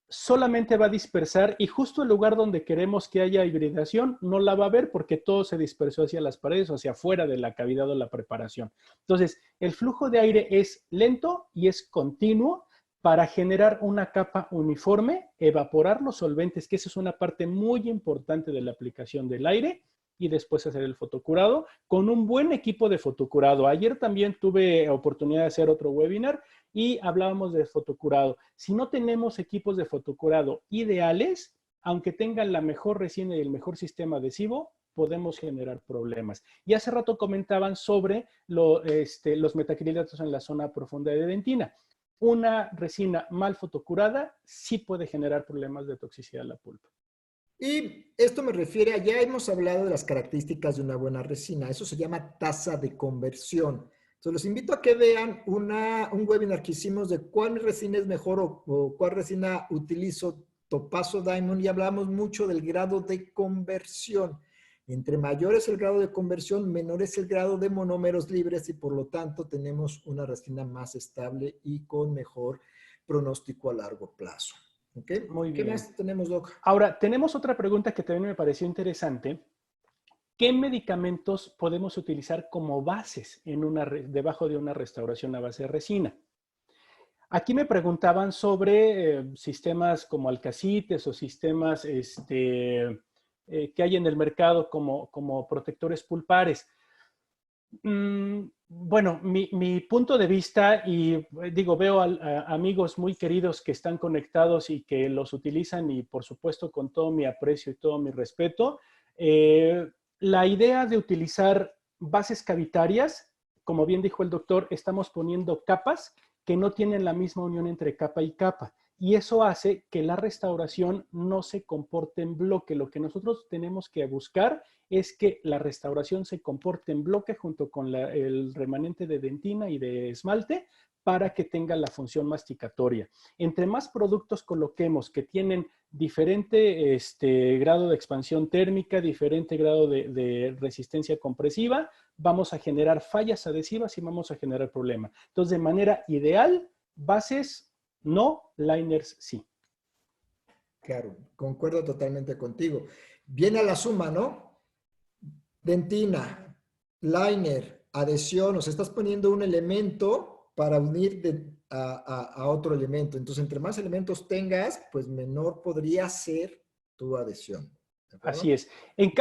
solamente va a dispersar y justo el lugar donde queremos que haya hibridación no la va a ver porque todo se dispersó hacia las paredes o hacia afuera de la cavidad o la preparación. Entonces, el flujo de aire es lento y es continuo para generar una capa uniforme, evaporar los solventes, que esa es una parte muy importante de la aplicación del aire, y después hacer el fotocurado con un buen equipo de fotocurado. Ayer también tuve oportunidad de hacer otro webinar y hablábamos de fotocurado. Si no tenemos equipos de fotocurado ideales, aunque tengan la mejor resina y el mejor sistema adhesivo, podemos generar problemas. Y hace rato comentaban sobre los metacrilatos en la zona profunda de dentina. Una resina mal fotocurada sí puede generar problemas de toxicidad a la pulpa. Y esto me refiere a, ya hemos hablado de las características de una buena resina. Eso se llama tasa de conversión. Entonces, los invito a que vean un webinar que hicimos de cuál resina es mejor o cuál resina utilizo, Topazo Diamond, y hablamos mucho del grado de conversión. Entre mayor es el grado de conversión, menor es el grado de monómeros libres y por lo tanto tenemos una resina más estable y con mejor pronóstico a largo plazo. ¿Okay? Muy ¿Qué bien. más tenemos, Doc? Ahora, tenemos otra pregunta que también me pareció interesante. ¿Qué medicamentos podemos utilizar como bases debajo de una restauración a base de resina? Aquí me preguntaban sobre sistemas como Alcacites o sistemas que hay en el mercado como protectores pulpares. Bueno, mi punto de vista, y digo, veo a amigos muy queridos que están conectados y que los utilizan y por supuesto con todo mi aprecio y todo mi respeto, la idea de utilizar bases cavitarias, como bien dijo el doctor, estamos poniendo capas que no tienen la misma unión entre capa y capa. Y eso hace que la restauración no se comporte en bloque. Lo que nosotros tenemos que buscar es que la restauración se comporte en bloque junto con el remanente de dentina y de esmalte para que tenga la función masticatoria. Entre más productos coloquemos que tienen diferente grado de expansión térmica, diferente grado de resistencia compresiva, vamos a generar fallas adhesivas y vamos a generar problemas. Entonces, de manera ideal, bases no, liners sí. Claro, concuerdo totalmente contigo. Viene a la suma, ¿no? Dentina, liner, adhesión, o sea, estás poniendo un elemento para unir a otro elemento. Entonces, entre más elementos tengas, pues menor podría ser tu adhesión. ¿De Así acuerdo? es.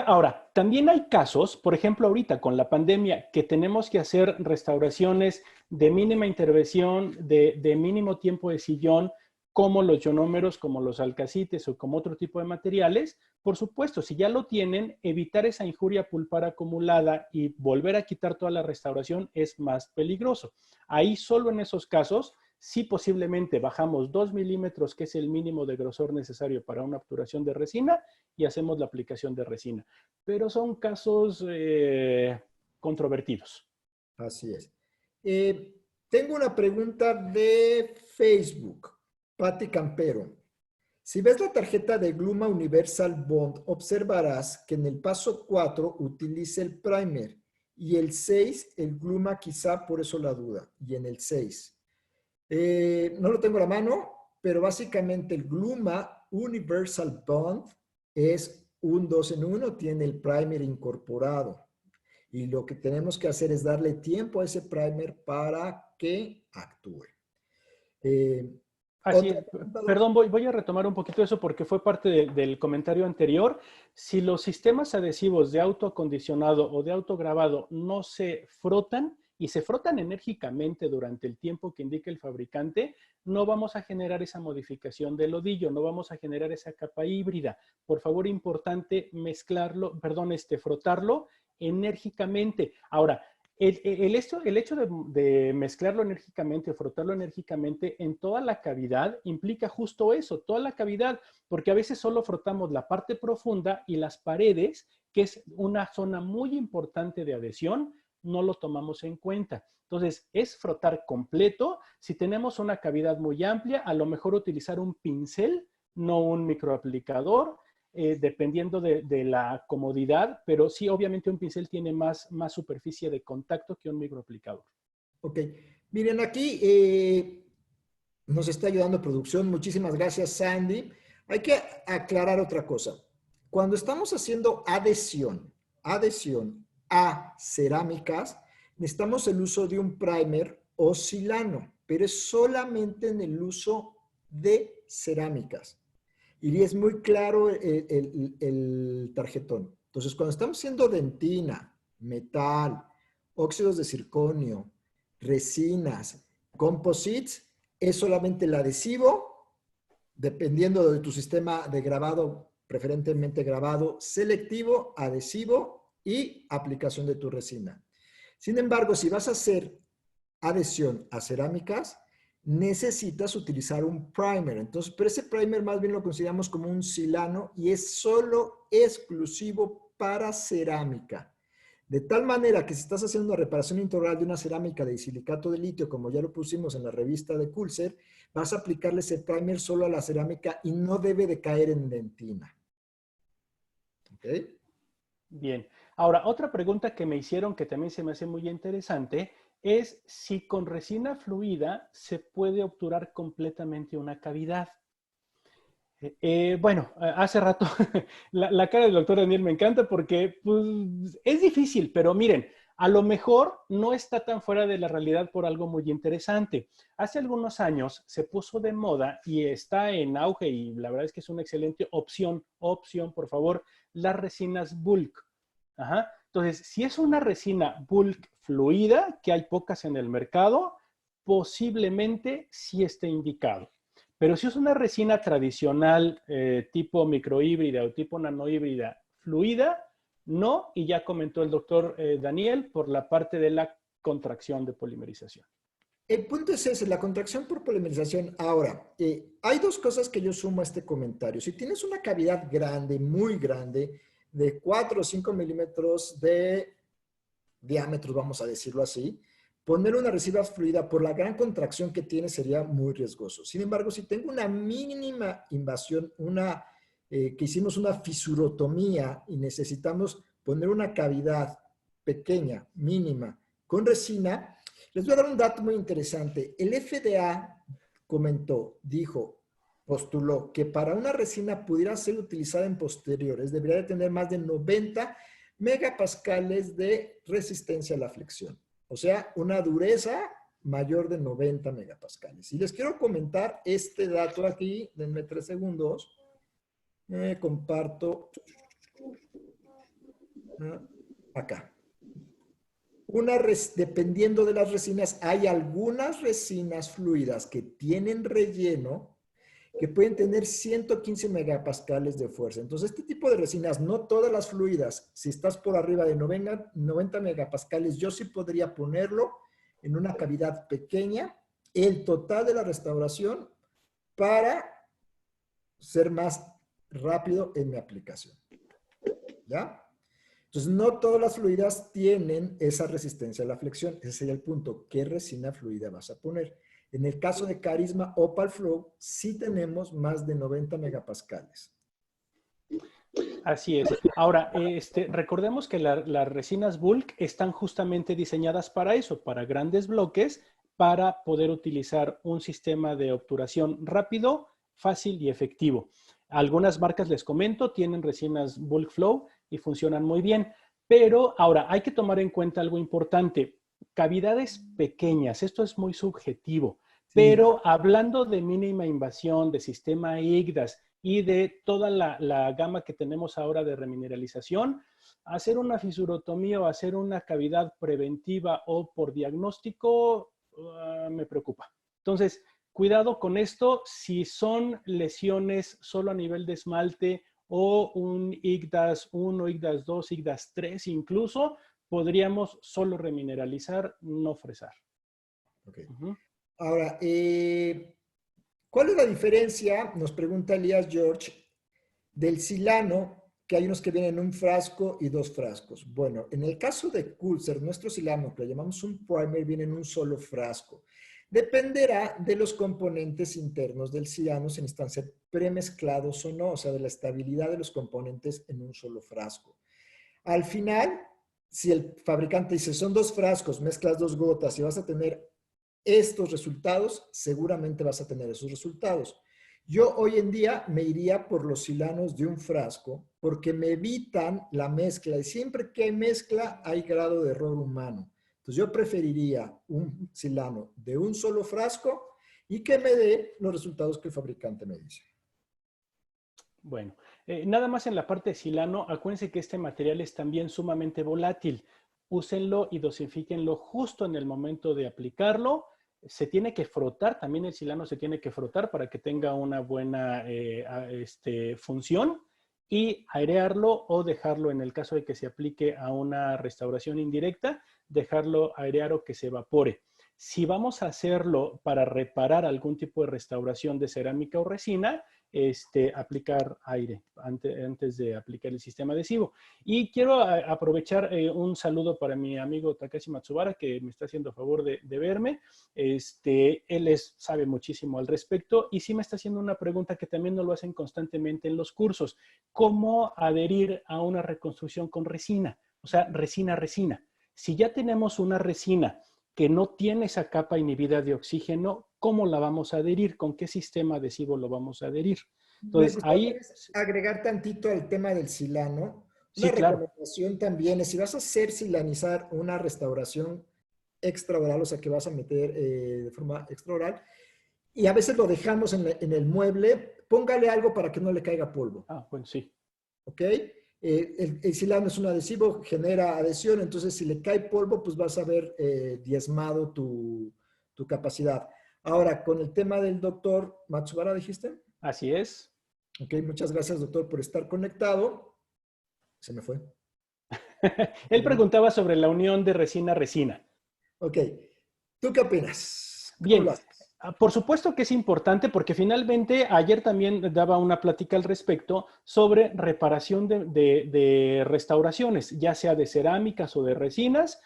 Ahora, también hay casos, por ejemplo, ahorita con la pandemia, que tenemos que hacer restauraciones de mínima intervención, de mínimo tiempo de sillón, como los ionómeros, como los alcacites o como otro tipo de materiales. Por supuesto, si ya lo tienen, evitar esa injuria pulpar acumulada y volver a quitar toda la restauración es más peligroso. Ahí solo en esos casos, sí posiblemente bajamos 2 milímetros, que es el mínimo de grosor necesario para una obturación de resina, y hacemos la aplicación de resina. Pero son casos controvertidos. Así es. Tengo una pregunta de Facebook. Patti Campero. Si ves la tarjeta de Gluma Universal Bond, observarás que en el paso 4 utiliza el primer y el 6 el Gluma, quizá por eso la duda, y en el 6. No lo tengo a la mano, pero básicamente el Gluma Universal Bond es un 2 en 1, tiene el primer incorporado. Y lo que tenemos que hacer es darle tiempo a ese primer para que actúe. Así Otra es. pregunta, Perdón, voy a retomar un poquito eso porque fue parte del comentario anterior. Si los sistemas adhesivos de autoacondicionado o de autograbado no se frotan y se frotan enérgicamente durante el tiempo que indica el fabricante, no vamos a generar esa modificación del rodillo, no vamos a generar esa capa híbrida. Por favor, importante mezclarlo, perdón, frotarlo enérgicamente. Ahora, El hecho de mezclarlo enérgicamente, frotarlo enérgicamente en toda la cavidad implica justo eso, toda la cavidad, porque a veces solo frotamos la parte profunda y las paredes, que es una zona muy importante de adhesión, no lo tomamos en cuenta. Entonces, es frotar completo. Si tenemos una cavidad muy amplia, a lo mejor utilizar un pincel, no un microaplicador, dependiendo de la comodidad, pero sí, obviamente un pincel tiene más superficie de contacto que un microaplicador. Ok. Miren, aquí nos está ayudando producción. Muchísimas gracias, Sandy. Hay que aclarar otra cosa. Cuando estamos haciendo adhesión a cerámicas, necesitamos el uso de un primer o silano, pero es solamente en el uso de cerámicas. Y es muy claro el tarjetón. Entonces, cuando estamos haciendo dentina, metal, óxidos de circonio, resinas, composites, es solamente el adhesivo, dependiendo de tu sistema de grabado, preferentemente grabado selectivo, adhesivo y aplicación de tu resina. Sin embargo, si vas a hacer adhesión a cerámicas, necesitas utilizar un primer. Entonces, pero ese primer más bien lo consideramos como un silano y es solo exclusivo para cerámica. De tal manera que si estás haciendo una reparación integral de una cerámica de silicato de litio, como ya lo pusimos en la revista de Kulzer, vas a aplicarle ese primer solo a la cerámica y no debe de caer en dentina. ¿Ok? Bien. Ahora, otra pregunta que me hicieron que también se me hace muy interesante es si con resina fluida se puede obturar completamente una cavidad. Bueno, hace rato la cara del doctor Daniel me encanta porque pues, es difícil, pero miren, a lo mejor no está tan fuera de la realidad por algo muy interesante. Hace algunos años se puso de moda y está en auge y la verdad es que es una excelente opción, por favor, las resinas bulk. Ajá. Entonces, si es una resina bulk fluida, que hay pocas en el mercado, posiblemente sí esté indicado. Pero si es una resina tradicional tipo microhíbrida o tipo nanohíbrida fluida, no, y ya comentó el doctor Daniel por la parte de la contracción de polimerización. El punto es ese, la contracción por polimerización. Ahora, hay dos cosas que yo sumo a este comentario. Si tienes una cavidad grande, muy grande, de 4 o 5 milímetros de diámetros, vamos a decirlo así, poner una resina fluida por la gran contracción que tiene sería muy riesgoso. Sin embargo, si tengo una mínima invasión, que hicimos una fisurotomía y necesitamos poner una cavidad pequeña, mínima, con resina, les voy a dar un dato muy interesante. El FDA comentó, dijo, postuló que para una resina pudiera ser utilizada en posteriores, debería de tener más de 90 megapascales de resistencia a la flexión. O sea, una dureza mayor de 90 megapascales. Y les quiero comentar este dato aquí, denme 3 segundos. Comparto acá. Dependiendo de las resinas, hay algunas resinas fluidas que tienen relleno que pueden tener 115 megapascales de fuerza. Entonces, este tipo de resinas, no todas las fluidas, si estás por arriba de 90 megapascales, yo sí podría ponerlo en una cavidad pequeña, el total de la restauración para ser más rápido en mi aplicación. ¿Ya? Entonces, no todas las fluidas tienen esa resistencia a la flexión. Ese sería el punto. ¿Qué resina fluida vas a poner? En el caso de Carisma Opal Flow, sí tenemos más de 90 megapascales. Así es. Ahora, recordemos que las resinas bulk están justamente diseñadas para eso, para grandes bloques, para poder utilizar un sistema de obturación rápido, fácil y efectivo. Algunas marcas, les comento, tienen resinas bulk flow y funcionan muy bien. Pero ahora hay que tomar en cuenta algo importante. Cavidades pequeñas, esto es muy subjetivo. Pero hablando de mínima invasión, de sistema IGDAS y de toda la gama que tenemos ahora de remineralización, hacer una fisurotomía o hacer una cavidad preventiva o por diagnóstico me preocupa. Entonces, cuidado con esto. Si son lesiones solo a nivel de esmalte o un IGDAS 1, IGDAS 2, IGDAS 3 incluso, podríamos solo remineralizar, no fresar. Okay. Ahora, ¿cuál es la diferencia, nos pregunta Elías George, del silano, que hay unos que vienen en un frasco y 2 frascos? Bueno, en el caso de Coolser, nuestro silano, que lo llamamos un primer, viene en un solo frasco. Dependerá de los componentes internos del silano, si necesitan ser premezclados o no, o sea, de la estabilidad de los componentes en un solo frasco. Al final, si el fabricante dice, son 2 frascos, mezclas 2 gotas y vas a tener estos resultados, seguramente vas a tener esos resultados. Yo hoy en día me iría por los silanos de un frasco porque me evitan la mezcla y siempre que hay mezcla hay grado de error humano. Entonces yo preferiría un silano de un solo frasco y que me dé los resultados que el fabricante me dice. Bueno, nada más en la parte de silano, acuérdense que este material es también sumamente volátil. Úsenlo y dosifíquenlo justo en el momento de aplicarlo. Se tiene que frotar, también el silano se tiene que frotar para que tenga una buena función, y airearlo o dejarlo, en el caso de que se aplique a una restauración indirecta, dejarlo airear o que se evapore. Si vamos a hacerlo para reparar algún tipo de restauración de cerámica o resina, aplicar aire antes de aplicar el sistema adhesivo. Y quiero aprovechar un saludo para mi amigo Takashi Matsubara, que me está haciendo favor de verme. Él sabe muchísimo al respecto y sí me está haciendo una pregunta que también nos lo hacen constantemente en los cursos. ¿Cómo adherir a una reconstrucción con resina? O sea, resina. Si ya tenemos una resina que no tiene esa capa inhibida de oxígeno, ¿cómo la vamos a adherir? ¿Con qué sistema adhesivo lo vamos a adherir? Entonces, ahí... agregar tantito al tema del silano. Sí, Una claro. recomendación también es, si vas a hacer silanizar una restauración extraoral, o sea, que vas a meter de forma extraoral, y a veces lo dejamos en el mueble, póngale algo para que no le caiga polvo. Ah, bueno, sí. ¿Ok? El silano es un adhesivo, genera adhesión, entonces si le cae polvo, pues vas a ver diezmado tu capacidad. Ahora, con el tema del doctor Matsubara, ¿dijiste? Así es. Ok, muchas gracias, doctor, por estar conectado. Se me fue. Él preguntaba sobre la unión de resina-resina. Ok, ¿tú qué opinas? ¿Cómo lo Bien, haces? por supuesto que es importante porque finalmente ayer también daba una plática al respecto sobre reparación de restauraciones, ya sea de cerámicas o de resinas.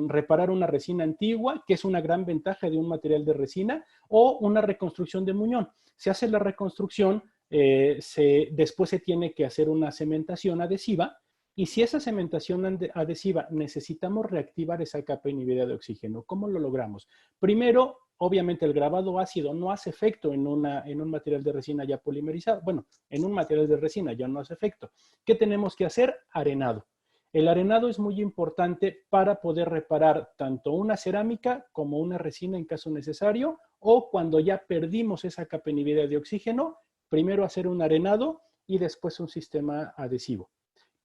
Reparar una resina antigua, que es una gran ventaja de un material de resina, o una reconstrucción de muñón. Se hace la reconstrucción, después se tiene que hacer una cementación adhesiva. Y si esa cementación adhesiva necesitamos reactivar esa capa inhibida de oxígeno, ¿cómo lo logramos? Primero, obviamente el grabado ácido no hace efecto en un material de resina ya polimerizado. Bueno, en un material de resina ya no hace efecto. ¿Qué tenemos que hacer? Arenado. El arenado es muy importante para poder reparar tanto una cerámica como una resina en caso necesario, o cuando ya perdimos esa capa inhibida de oxígeno, primero hacer un arenado y después un sistema adhesivo.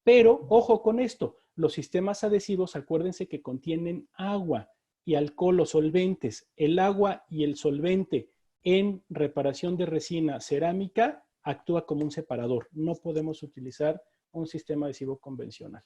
Pero, ojo con esto, los sistemas adhesivos, acuérdense que contienen agua y alcohol o solventes. El agua y el solvente en reparación de resina cerámica actúa como un separador. No podemos utilizar un sistema adhesivo convencional.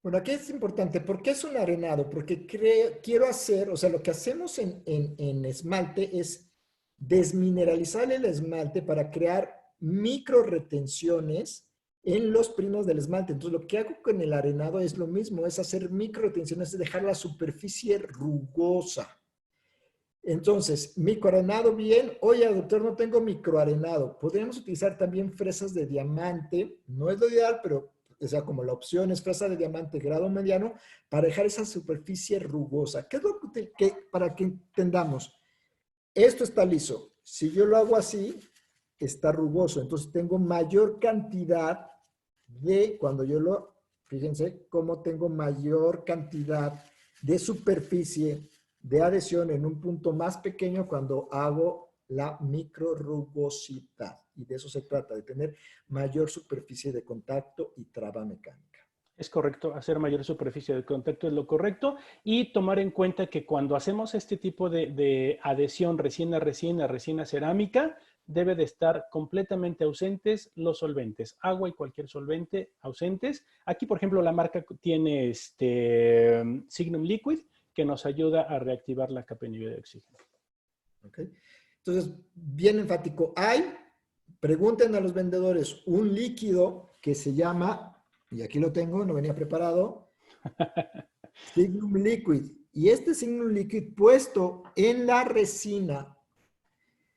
Bueno, aquí es importante. ¿Por qué es un arenado? Porque quiero hacer, o sea, lo que hacemos en esmalte es desmineralizar el esmalte para crear micro retenciones en los primos del esmalte. Entonces, lo que hago con el arenado es lo mismo, es hacer micro retenciones, es dejar la superficie rugosa. Entonces, microarenado bien. Oye, doctor, no tengo microarenado. Podríamos utilizar también fresas de diamante. No es lo ideal, pero o sea, como la opción es fresa de diamante grado mediano para dejar esa superficie rugosa. ¿Qué es lo para que entendamos? Esto está liso. Si yo lo hago así, está rugoso. Entonces tengo mayor cantidad cuando yo fíjense cómo tengo mayor cantidad de superficie de adhesión en un punto más pequeño cuando hago la micro rugosidad. Y de eso se trata, de tener mayor superficie de contacto y traba mecánica. Es correcto, hacer mayor superficie de contacto es lo correcto, y tomar en cuenta que cuando hacemos este tipo de adhesión resina cerámica, debe de estar completamente ausentes los solventes, agua y cualquier solvente ausentes. Aquí, por ejemplo, la marca tiene Signum Liquid, que nos ayuda a reactivar la capa inhibida de oxígeno. Okay. Entonces, bien enfático. Pregunten a los vendedores un líquido que se llama, y aquí lo tengo, no venía preparado, Signum Liquid. Y este Signum Liquid puesto en la resina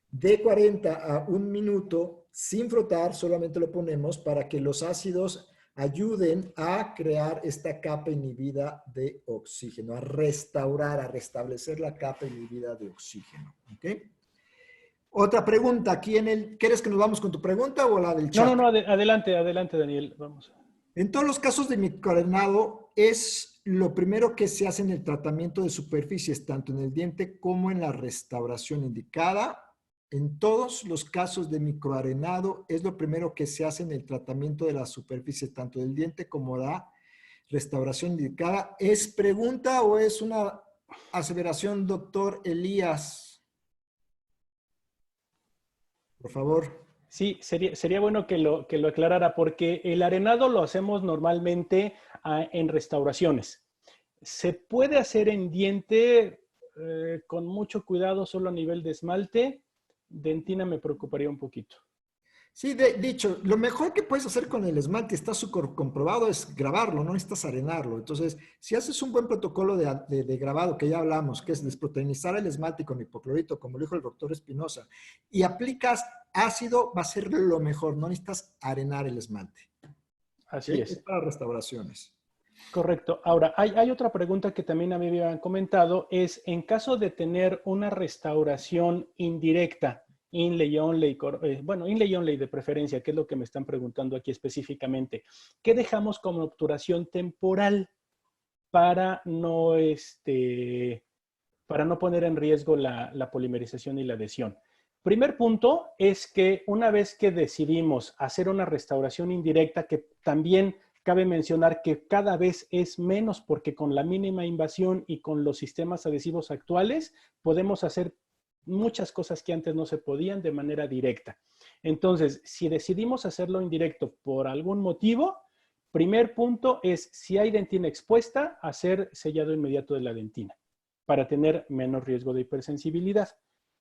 de 40 a 1 minuto, sin frotar, solamente lo ponemos para que los ácidos ayuden a crear esta capa inhibida de oxígeno, a restaurar, a restablecer la capa inhibida de oxígeno. ¿Ok? Otra pregunta, ¿quieres que nos vamos con tu pregunta o la del chat? No, adelante, Daniel, vamos. En todos los casos de microarenado es lo primero que se hace en el tratamiento de superficies, tanto en el diente como en la restauración indicada. En todos los casos de microarenado es lo primero que se hace en el tratamiento de las superficies, tanto del diente como la restauración indicada. ¿Es pregunta o es una aseveración, doctor Elías? Por favor. Sí, sería bueno que lo aclarara, porque el arenado lo hacemos normalmente en restauraciones. Se puede hacer en diente con mucho cuidado, solo a nivel de esmalte. Dentina me preocuparía un poquito. Sí, dicho, lo mejor que puedes hacer con el esmalte, está súper comprobado, es grabarlo, no necesitas arenarlo. Entonces, si haces un buen protocolo de grabado, que ya hablamos, que es desproteinizar el esmalte con hipoclorito, como lo dijo el doctor Espinosa, y aplicas ácido, va a ser lo mejor, no necesitas arenar el esmalte. Así ¿Okay? es. Es para restauraciones. Correcto. Ahora, hay otra pregunta que también a mí me habían comentado, es en caso de tener una restauración indirecta, inlay, onlay, inlay, onlay de preferencia, que es lo que me están preguntando aquí específicamente, ¿qué dejamos como obturación temporal para no poner en riesgo la polimerización y la adhesión? Primer punto es que una vez que decidimos hacer una restauración indirecta, que también cabe mencionar que cada vez es menos porque con la mínima invasión y con los sistemas adhesivos actuales podemos hacer muchas cosas que antes no se podían de manera directa. Entonces, si decidimos hacerlo indirecto por algún motivo, primer punto es, si hay dentina expuesta, hacer sellado inmediato de la dentina para tener menos riesgo de hipersensibilidad.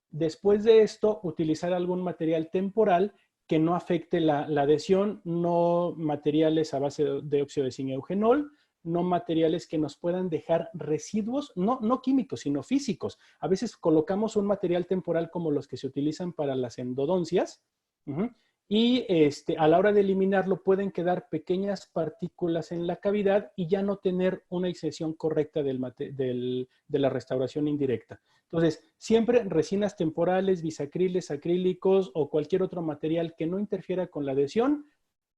Después de esto, utilizar algún material temporal que no afecte la adhesión, no materiales a base de óxido de zinc eugenol, no materiales que nos puedan dejar residuos, no químicos, sino físicos. A veces colocamos un material temporal como los que se utilizan para las endodoncias, y a la hora de eliminarlo pueden quedar pequeñas partículas en la cavidad y ya no tener una excesión correcta de la restauración indirecta. Entonces, siempre resinas temporales, bisacriles, acrílicos o cualquier otro material que no interfiera con la adhesión,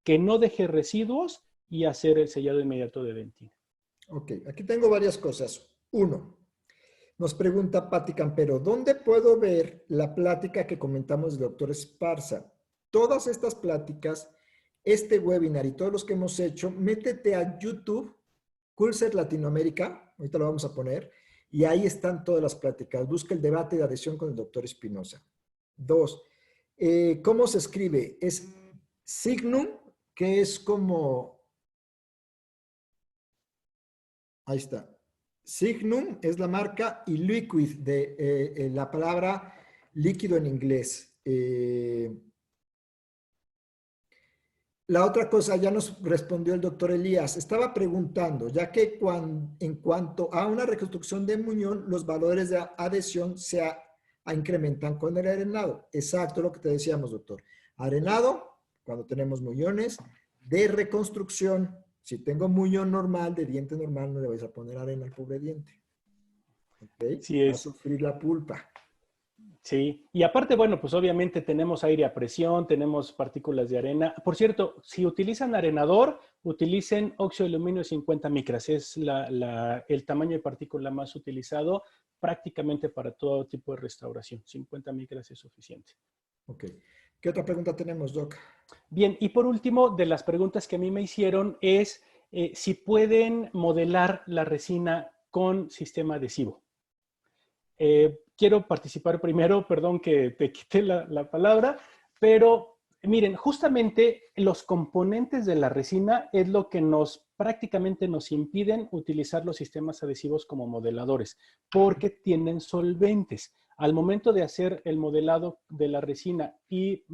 que no deje residuos, y hacer el sellado inmediato de dentina. Ok, aquí tengo varias cosas. Uno, nos pregunta Patti Campero, ¿dónde puedo ver la plática que comentamos del doctor Esparza? Todas estas pláticas, este webinar y todos los que hemos hecho, métete a YouTube, Curser Latinoamérica, ahorita lo vamos a poner, y ahí están todas las pláticas. Busca el debate de adhesión con el doctor Espinosa. Dos, ¿cómo se escribe? Es Signum, que es como... Ahí está. Signum es la marca y liquid de la palabra líquido en inglés. La otra cosa, ya nos respondió el doctor Elías. Estaba preguntando, ya que en cuanto a una reconstrucción de muñón, los valores de adhesión se incrementan con el arenado. Exacto lo que te decíamos, doctor. Arenado, cuando tenemos muñones. De reconstrucción, si tengo muñón normal, de diente normal, no le vais a poner arena al pobre diente. ¿Ok? Sí Va a es. sufrir la pulpa. Sí, y aparte, bueno, pues obviamente tenemos aire a presión, tenemos partículas de arena. Por cierto, si utilizan arenador, utilicen óxido de aluminio 50 micras. Es el tamaño de partícula más utilizado prácticamente para todo tipo de restauración. 50 micras es suficiente. Ok. ¿Qué otra pregunta tenemos, Doc? Bien, y por último, de las preguntas que a mí me hicieron es si pueden modelar la resina con sistema adhesivo. Quiero participar primero, perdón que te quité la palabra, pero miren, justamente los componentes de la resina es lo que prácticamente nos impiden utilizar los sistemas adhesivos como modeladores, porque tienen solventes. Al momento de hacer el modelado de la resina y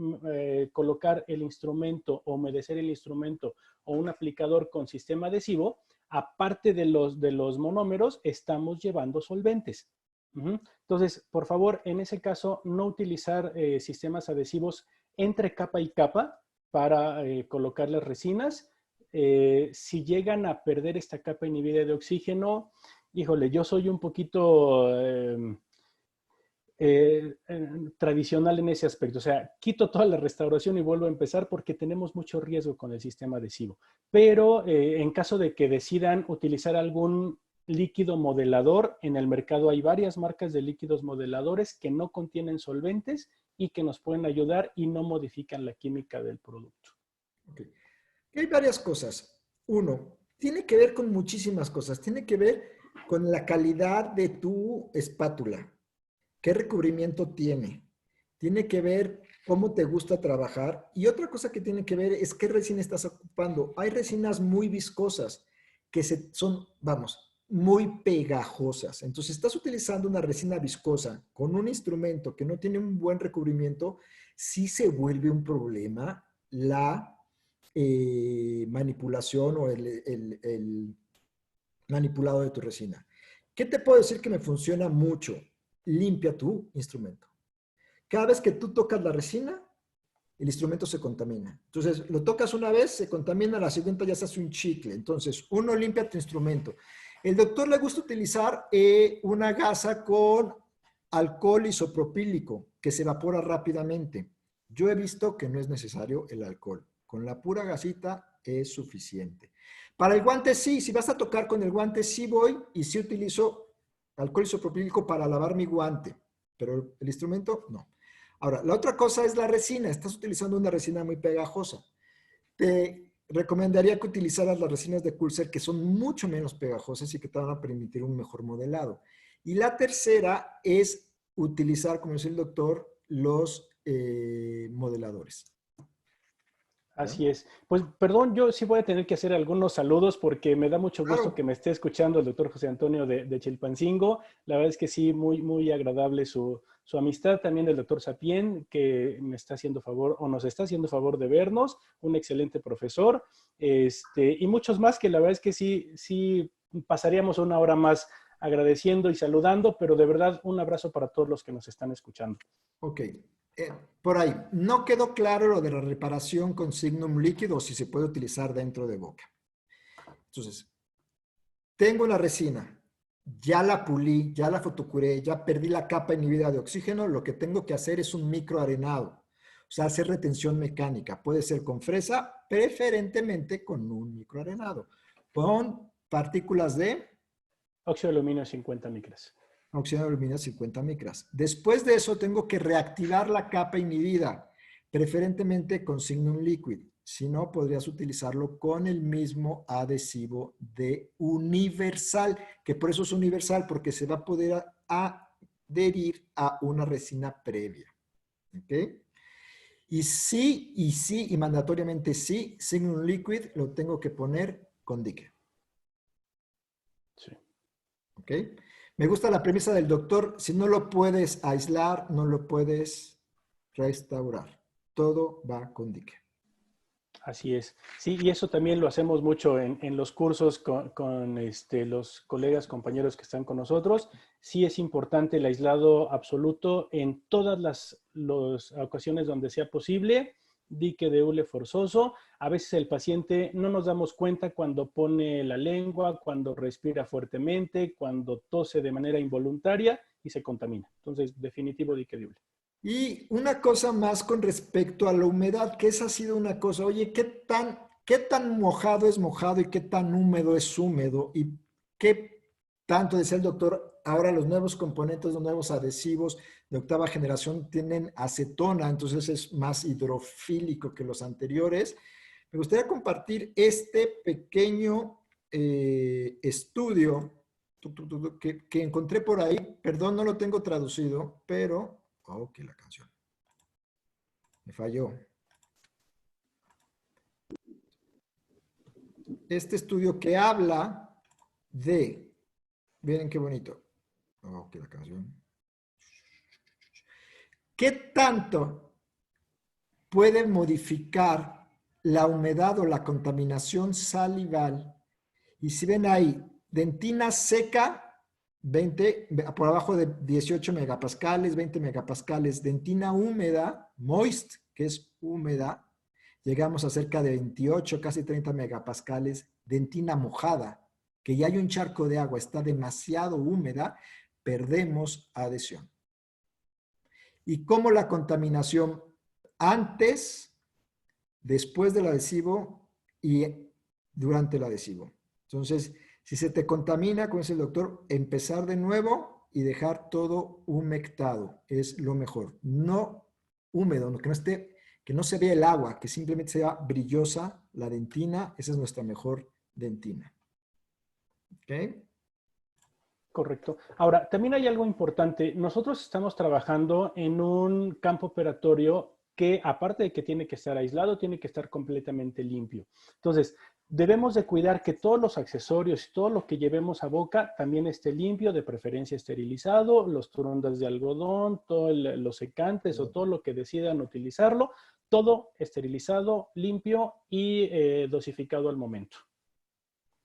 colocar el instrumento o humedecer el instrumento o un aplicador con sistema adhesivo, aparte de los monómeros, estamos llevando solventes. Entonces, por favor, en ese caso, no utilizar sistemas adhesivos entre capa y capa para colocar las resinas. Si llegan a perder esta capa inhibida de oxígeno, híjole, yo soy un poquito tradicional en ese aspecto. O sea, quito toda la restauración y vuelvo a empezar porque tenemos mucho riesgo con el sistema adhesivo. Pero en caso de que decidan utilizar algún líquido modelador, en el mercado hay varias marcas de líquidos modeladores que no contienen solventes y que nos pueden ayudar y no modifican la química del producto. Okay. Hay varias cosas. Uno, tiene que ver con muchísimas cosas. Tiene que ver con la calidad de tu espátula. ¿Qué recubrimiento tiene? Tiene que ver cómo te gusta trabajar. Y otra cosa que tiene que ver es qué resina estás ocupando. Hay resinas muy viscosas que son, vamos, muy pegajosas. Entonces, estás utilizando una resina viscosa con un instrumento que no tiene un buen recubrimiento, sí se vuelve un problema la manipulación o el manipulado de tu resina. ¿Qué te puedo decir que me funciona mucho? Limpia tu instrumento. Cada vez que tú tocas la resina, el instrumento se contamina. Entonces, lo tocas una vez, se contamina, la siguiente ya se hace un chicle. Entonces, uno, limpia tu instrumento. El doctor le gusta utilizar una gasa con alcohol isopropílico que se evapora rápidamente. Yo he visto que no es necesario el alcohol. Con la pura gasita es suficiente. Para el guante sí, si vas a tocar con el guante sí voy y sí utilizo alcohol isopropílico para lavar mi guante, pero el instrumento no. Ahora, la otra cosa es la resina. Estás utilizando una resina muy pegajosa. Te recomendaría que utilizaras las resinas de Kulzer que son mucho menos pegajosas y que te van a permitir un mejor modelado. Y la tercera es utilizar, como dice el doctor, los modeladores. Así es. Pues perdón, yo sí voy a tener que hacer algunos saludos porque me da mucho gusto Claro. que me esté escuchando el doctor José Antonio de Chilpancingo. La verdad es que sí, muy, muy agradable su amistad. También del doctor Sapien, que me está haciendo favor o nos está haciendo favor de vernos. Un excelente profesor. Y muchos más que la verdad es que sí pasaríamos una hora más agradeciendo y saludando, pero de verdad un abrazo para todos los que nos están escuchando. Ok. Por ahí, no quedó claro lo de la reparación con signum líquido o si se puede utilizar dentro de boca. Entonces, tengo la resina, ya la pulí, ya la fotocuré, ya perdí la capa inhibida de oxígeno, lo que tengo que hacer es un microarenado, o sea, hacer retención mecánica. Puede ser con fresa, preferentemente con un microarenado. Con partículas de Óxido de aluminio 50 micras. óxido de aluminio 50 micras. Después de eso tengo que reactivar la capa inhibida, preferentemente con Signum Liquid. Si no, podrías utilizarlo con el mismo adhesivo de Universal, que por eso es universal, porque se va a poder adherir a una resina previa. ¿Ok? Y mandatoriamente sí, Signum Liquid lo tengo que poner con dique. Sí. ¿Ok? Me gusta la premisa del doctor, si no lo puedes aislar, no lo puedes restaurar. Todo va con dique. Así es. Sí, y eso también lo hacemos mucho en los cursos con los colegas, compañeros que están con nosotros. Sí es importante el aislado absoluto en todas las ocasiones donde sea posible. Dique de hule forzoso. A veces el paciente no nos damos cuenta cuando pone la lengua, cuando respira fuertemente, cuando tose de manera involuntaria y se contamina. Entonces, definitivo dique de hule. Y una cosa más con respecto a la humedad, que esa ha sido una cosa, oye, qué tan mojado es mojado y qué tan húmedo es húmedo? Y qué tanto, decía el doctor, ahora los nuevos componentes, los nuevos adhesivos de octava generación tienen acetona, entonces es más hidrofílico que los anteriores. Me gustaría compartir este pequeño estudio que encontré por ahí. Perdón, no lo tengo traducido, pero... Oh, que la canción. Me falló. Este estudio que habla de... Miren qué bonito. Oh, que la canción. ¿Qué tanto puede modificar la humedad o la contaminación salival? Y si ven ahí, dentina seca, 20, por abajo de 18 megapascales, 20 megapascales. Dentina húmeda, moist, que es húmeda, llegamos a cerca de 28, casi 30 megapascales. Dentina mojada, que ya hay un charco de agua, está demasiado húmeda, perdemos adhesión. Y cómo la contaminación antes, después del adhesivo y durante el adhesivo. Entonces, si se te contamina, como dice el doctor, empezar de nuevo y dejar todo humectado es lo mejor. No húmedo, que no se vea el agua, que simplemente sea brillosa la dentina. Esa es nuestra mejor dentina. ¿Ok? Correcto. Ahora, también hay algo importante. Nosotros estamos trabajando en un campo operatorio que, aparte de que tiene que estar aislado, tiene que estar completamente limpio. Entonces, debemos de cuidar que todos los accesorios y todo lo que llevemos a boca también esté limpio, de preferencia esterilizado, los turundas de algodón, todos los secantes o todo lo que decidan utilizarlo, todo esterilizado, limpio y dosificado al momento.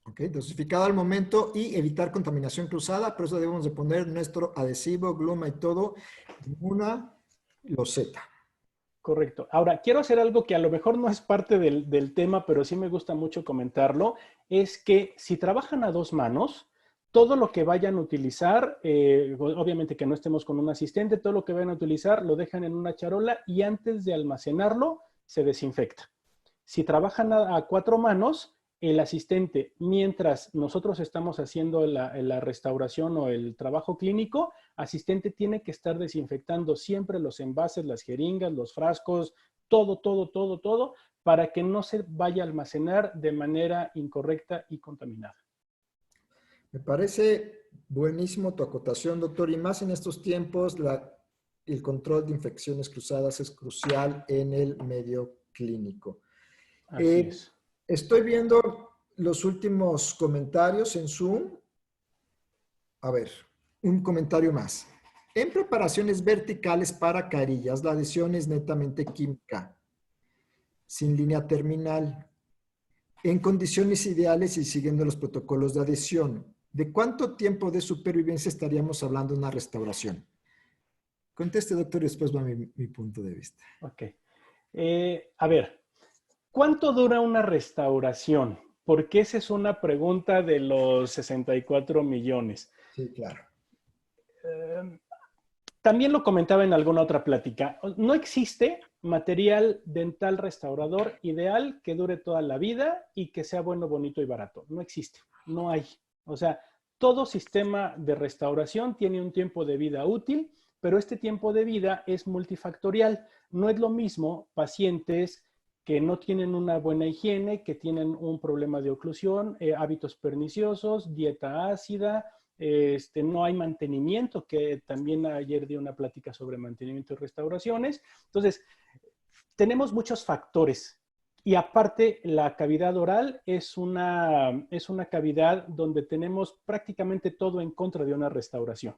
Ok, dosificado al momento y evitar contaminación cruzada. Por eso debemos de poner nuestro adhesivo, gluma y todo en una loseta. Correcto. Ahora, quiero hacer algo que a lo mejor no es parte del tema, pero sí me gusta mucho comentarlo, es que si trabajan a dos manos, todo lo que vayan a utilizar, obviamente que no estemos con un asistente, todo lo que vayan a utilizar lo dejan en una charola y antes de almacenarlo se desinfecta. Si trabajan a cuatro manos, el asistente, mientras nosotros estamos haciendo la restauración o el trabajo clínico, asistente tiene que estar desinfectando siempre los envases, las jeringas, los frascos, todo, para que no se vaya a almacenar de manera incorrecta y contaminada. Me parece buenísimo tu acotación, doctor, y más en estos tiempos, el control de infecciones cruzadas es crucial en el medio clínico. Así es. Estoy viendo los últimos comentarios en Zoom. A ver, un comentario más. En preparaciones verticales para carillas, la adhesión es netamente química, sin línea terminal, en condiciones ideales y siguiendo los protocolos de adhesión. ¿De cuánto tiempo de supervivencia estaríamos hablando en una restauración? Conteste, doctor, y después va mi punto de vista. Ok. A ver, ¿cuánto dura una restauración? Porque esa es una pregunta de los 64 millones. Sí, claro. También lo comentaba en alguna otra plática. No existe material dental restaurador ideal que dure toda la vida y que sea bueno, bonito y barato. No existe. No hay. O sea, todo sistema de restauración tiene un tiempo de vida útil, pero este tiempo de vida es multifactorial. No es lo mismo pacientes que no tienen una buena higiene, que tienen un problema de oclusión, hábitos perniciosos, dieta ácida, no hay mantenimiento, que también ayer di una plática sobre mantenimiento y restauraciones. Entonces, tenemos muchos factores. Y aparte, la cavidad oral es una cavidad donde tenemos prácticamente todo en contra de una restauración.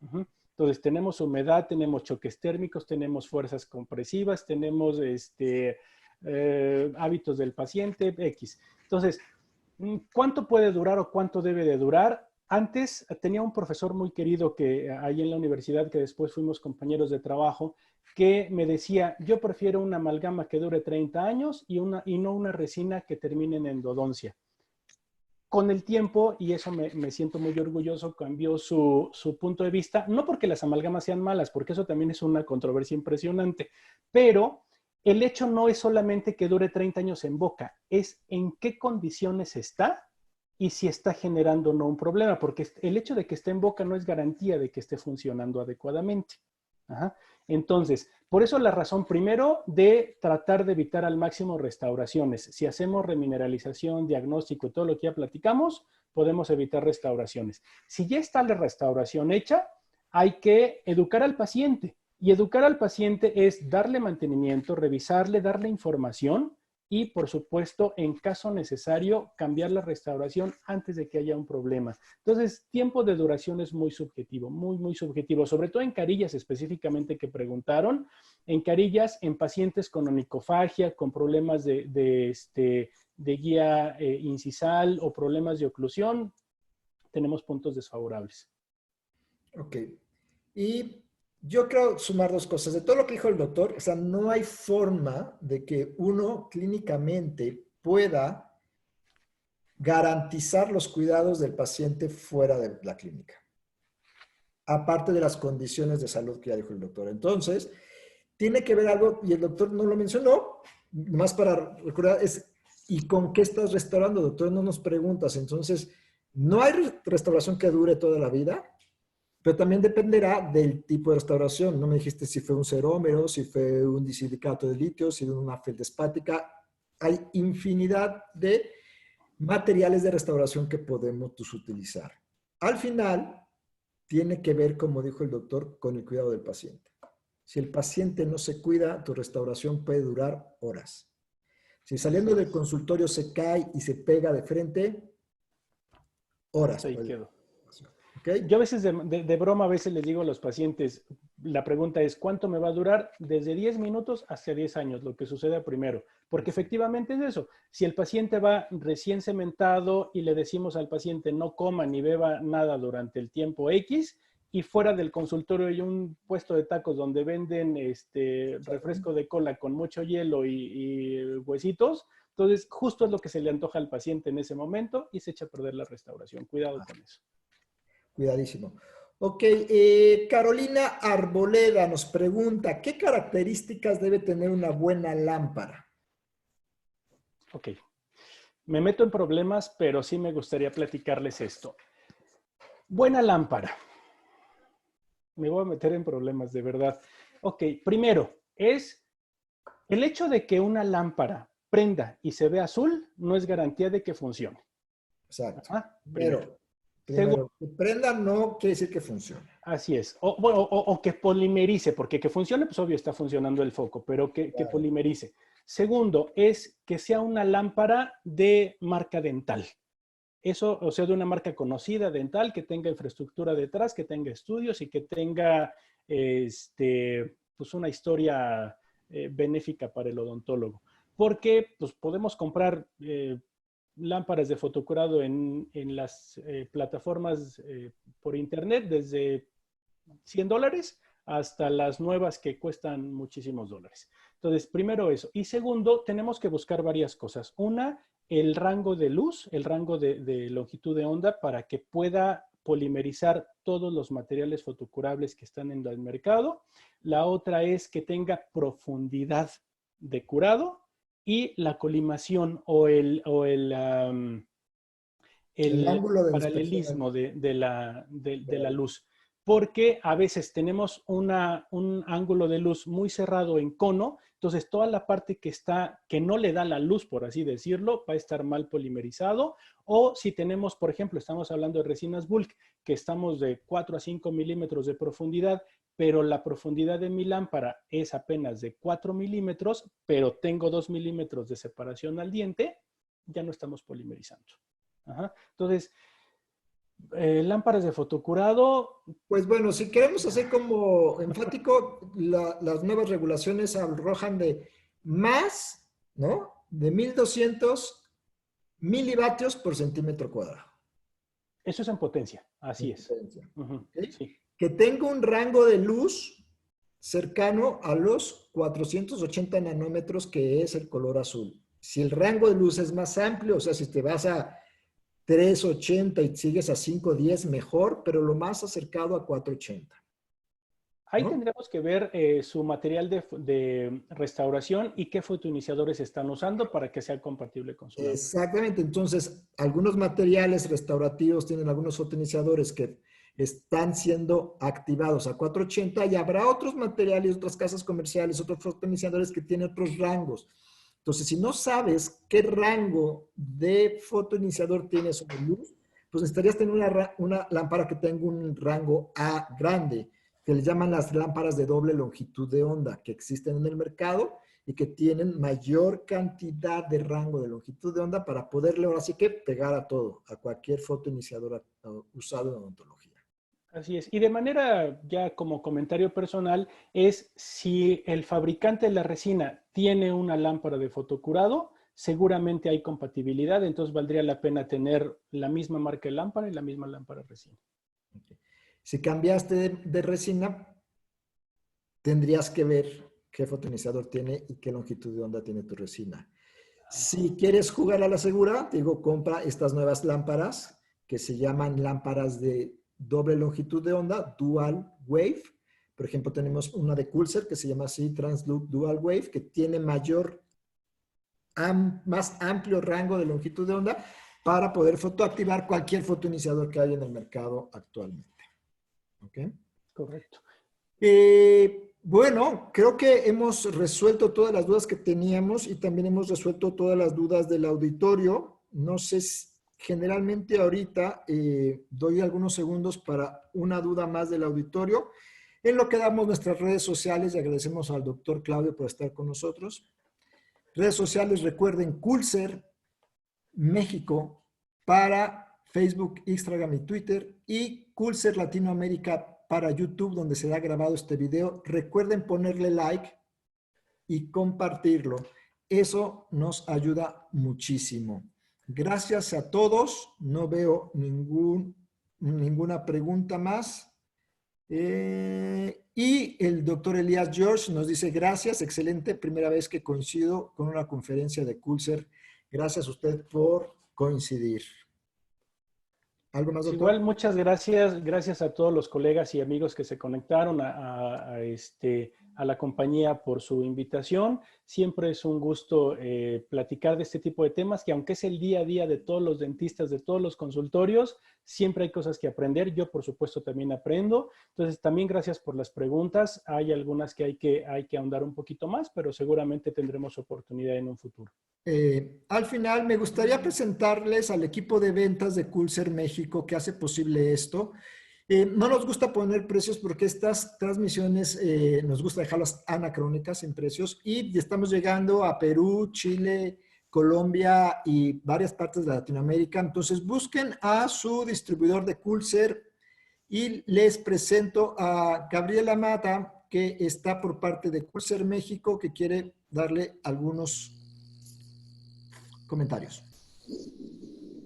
Entonces, tenemos humedad, tenemos choques térmicos, tenemos fuerzas compresivas, tenemos hábitos del paciente, X. Entonces, ¿cuánto puede durar o cuánto debe de durar? Antes tenía un profesor muy querido que ahí en la universidad, que después fuimos compañeros de trabajo, que me decía, yo prefiero una amalgama que dure 30 años y no una resina que termine en endodoncia. Con el tiempo, y eso me siento muy orgulloso, cambió su punto de vista, no porque las amalgamas sean malas, porque eso también es una controversia impresionante, pero el hecho no es solamente que dure 30 años en boca, es en qué condiciones está y si está generando o no un problema, porque el hecho de que esté en boca no es garantía de que esté funcionando adecuadamente. Ajá. Entonces, por eso la razón primero de tratar de evitar al máximo restauraciones. Si hacemos remineralización, diagnóstico y todo lo que ya platicamos, podemos evitar restauraciones. Si ya está la restauración hecha, hay que educar al paciente. Y educar al paciente es darle mantenimiento, revisarle, darle información y, por supuesto, en caso necesario, cambiar la restauración antes de que haya un problema. Entonces, tiempo de duración es muy subjetivo, muy, muy subjetivo, sobre todo en carillas específicamente que preguntaron. En carillas, en pacientes con onicofagia, con problemas de guía incisal o problemas de oclusión, tenemos puntos desfavorables. Ok. Y yo creo sumar dos cosas. De todo lo que dijo el doctor, o sea, no hay forma de que uno clínicamente pueda garantizar los cuidados del paciente fuera de la clínica, aparte de las condiciones de salud que ya dijo el doctor. Entonces, tiene que ver algo, y el doctor no lo mencionó, más para recordar, es ¿y con qué estás restaurando, doctor? No nos preguntas. Entonces, no hay restauración que dure toda la vida, pero también dependerá del tipo de restauración. No me dijiste si fue un cerómero, si fue un disilicato de litio, si fue una feldespática. Hay infinidad de materiales de restauración que podemos utilizar. Al final, tiene que ver, como dijo el doctor, con el cuidado del paciente. Si el paciente no se cuida, tu restauración puede durar horas. Si saliendo del consultorio se cae y se pega de frente, horas. Ahí quedó. ¿Okay? Yo a veces de broma, a veces les digo a los pacientes, la pregunta es, ¿cuánto me va a durar? Desde 10 minutos hasta 10 años, lo que suceda primero. Porque efectivamente es eso. Si el paciente va recién cementado y le decimos al paciente no coma ni beba nada durante el tiempo X, y fuera del consultorio hay un puesto de tacos donde venden refresco de cola con mucho hielo y huesitos, entonces justo es lo que se le antoja al paciente en ese momento y se echa a perder la restauración. Cuidado con eso. Cuidadísimo. Ok, Carolina Arboleda nos pregunta, ¿qué características debe tener una buena lámpara? Ok, me meto en problemas, pero sí me gustaría platicarles esto. Buena lámpara. Me voy a meter en problemas, de verdad. Ok, primero, es el hecho de que una lámpara prenda y se vea azul no es garantía de que funcione. Exacto. Ajá, Primero, Segundo, que prenda no quiere decir que funcione. así es. O, bueno, o que polimerice, porque que funcione, pues obvio está funcionando el foco, pero que polimerice. Segundo, es que sea una lámpara de marca dental. Eso, o sea, de una marca conocida dental, que tenga infraestructura detrás, que tenga estudios y que tenga pues una historia benéfica para el odontólogo. Porque pues, podemos comprar lámparas de fotocurado en las plataformas por internet desde $100 hasta las nuevas que cuestan muchísimos dólares. Entonces, primero eso. Y segundo, tenemos que buscar varias cosas. Una, el rango de luz, el rango de longitud de onda para que pueda polimerizar todos los materiales fotocurables que están en el mercado. La otra es que tenga profundidad de curado y la colimación o el ángulo de paralelismo inspección. de la luz. Porque a veces tenemos un ángulo de luz muy cerrado en cono, entonces toda la parte que no le da la luz, por así decirlo, va a estar mal polimerizado. O si tenemos, por ejemplo, estamos hablando de resinas bulk, que estamos de 4 a 5 milímetros de profundidad, pero la profundidad de mi lámpara es apenas de 4 milímetros, pero tengo 2 milímetros de separación al diente, ya no estamos polimerizando. Ajá. Entonces, lámparas de fotocurado. Pues bueno, si queremos hacer como enfático, las nuevas regulaciones arrojan de más, ¿no? De 1200 milivatios por centímetro cuadrado. Eso es en potencia, así es. ¿Okay? Sí. Que tenga un rango de luz cercano a los 480 nanómetros, que es el color azul. Si el rango de luz es más amplio, o sea, si te vas a 380 y sigues a 510, mejor, pero lo más acercado a 480. Ahí ¿no? tendremos que ver su material de restauración y qué fotoiniciadores están usando para que sea compatible con su lámpara. Exactamente. Entonces, algunos materiales restaurativos tienen algunos fotoiniciadores que están siendo activados a 480 y habrá otros materiales, otras casas comerciales, otros fotoiniciadores que tienen otros rangos. Entonces, si no sabes qué rango de fotoiniciador tiene sobre luz, pues necesitarías tener una lámpara que tenga un rango A grande, que le llaman las lámparas de doble longitud de onda, que existen en el mercado y que tienen mayor cantidad de rango de longitud de onda para poderle ahora sí que pegar a todo, a cualquier fotoiniciador usado en odontología. Así es. Y de manera ya como comentario personal, es si el fabricante de la resina tiene una lámpara de fotocurado, seguramente hay compatibilidad, entonces valdría la pena tener la misma marca de lámpara y la misma lámpara de resina. Okay. Si cambiaste de resina, tendrías que ver qué fotoiniciador tiene y qué longitud de onda tiene tu resina. Si quieres jugar a la segura, te digo, compra estas nuevas lámparas que se llaman lámparas de doble longitud de onda, Dual Wave. Por ejemplo, tenemos una de Coolser que se llama así, Transloop Dual Wave, que tiene más amplio rango de longitud de onda para poder fotoactivar cualquier fotoiniciador que haya en el mercado actualmente. ¿Ok? Correcto. Bueno, creo que hemos resuelto todas las dudas que teníamos y también hemos resuelto todas las dudas del auditorio. No sé, generalmente ahorita doy algunos segundos para una duda más del auditorio. En lo que damos nuestras redes sociales y agradecemos al doctor Claudio por estar con nosotros. Redes sociales, recuerden, Coolser México para Facebook, Instagram y Twitter y Coolser Latinoamérica para YouTube, donde será grabado este video. Recuerden ponerle like y compartirlo. Eso nos ayuda muchísimo. Gracias a todos. No veo ninguna pregunta más. Y el doctor Elías George nos dice, gracias, excelente, primera vez que coincido con una conferencia de Coolser. Gracias a usted por coincidir. ¿Algo más, Pues doctor? igual, muchas gracias. Gracias a todos los colegas y amigos que se conectaron a la compañía por su invitación. Siempre es un gusto platicar de este tipo de temas, que aunque es el día a día de todos los dentistas, de todos los consultorios, siempre hay cosas que aprender. Yo, por supuesto, también aprendo. Entonces, también gracias por las preguntas. Hay algunas que hay que ahondar un poquito más, pero seguramente tendremos oportunidad en un futuro. Al final, me gustaría presentarles al equipo de ventas de Coolser México que hace posible esto. No nos gusta poner precios porque estas transmisiones nos gusta dejarlas anacrónicas en precios y estamos llegando a Perú, Chile, Colombia y varias partes de Latinoamérica. Entonces busquen a su distribuidor de Coolser y les presento a Gabriela Mata, que está por parte de Coolser México, que quiere darle algunos comentarios.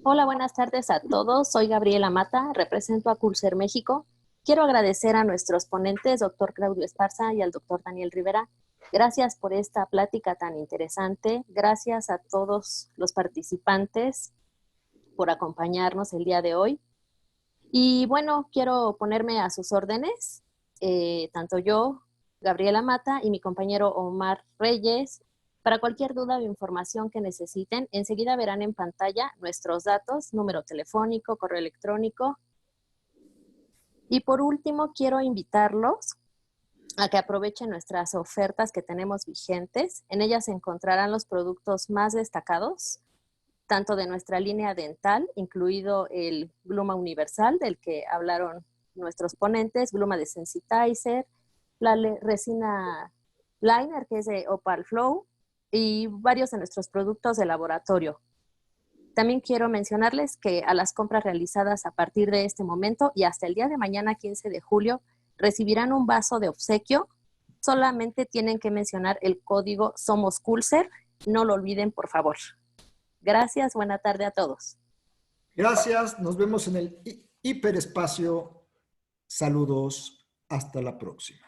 Hola, buenas tardes a todos. Soy Gabriela Mata, represento a Coolser México. Quiero agradecer a nuestros ponentes, doctor Claudio Esparza y al doctor Daniel Rivera. Gracias por esta plática tan interesante. Gracias a todos los participantes por acompañarnos el día de hoy. Y bueno, quiero ponerme a sus órdenes, tanto yo, Gabriela Mata, y mi compañero Omar Reyes. Para cualquier duda o información que necesiten, enseguida verán en pantalla nuestros datos, número telefónico, correo electrónico. Y por último, quiero invitarlos a que aprovechen nuestras ofertas que tenemos vigentes. En ellas encontrarán los productos más destacados, tanto de nuestra línea dental, incluido el Gluma Universal, del que hablaron nuestros ponentes, Gluma de Sensitizer, la resina liner, que es de Opal Flow, y varios de nuestros productos de laboratorio. También quiero mencionarles que a las compras realizadas a partir de este momento y hasta el día de mañana, 15 de julio, recibirán un vaso de obsequio. Solamente tienen que mencionar el código Somos Coolser. No lo olviden, por favor. Gracias, buena tarde a todos. Gracias, nos vemos en el hiperespacio. Saludos, hasta la próxima.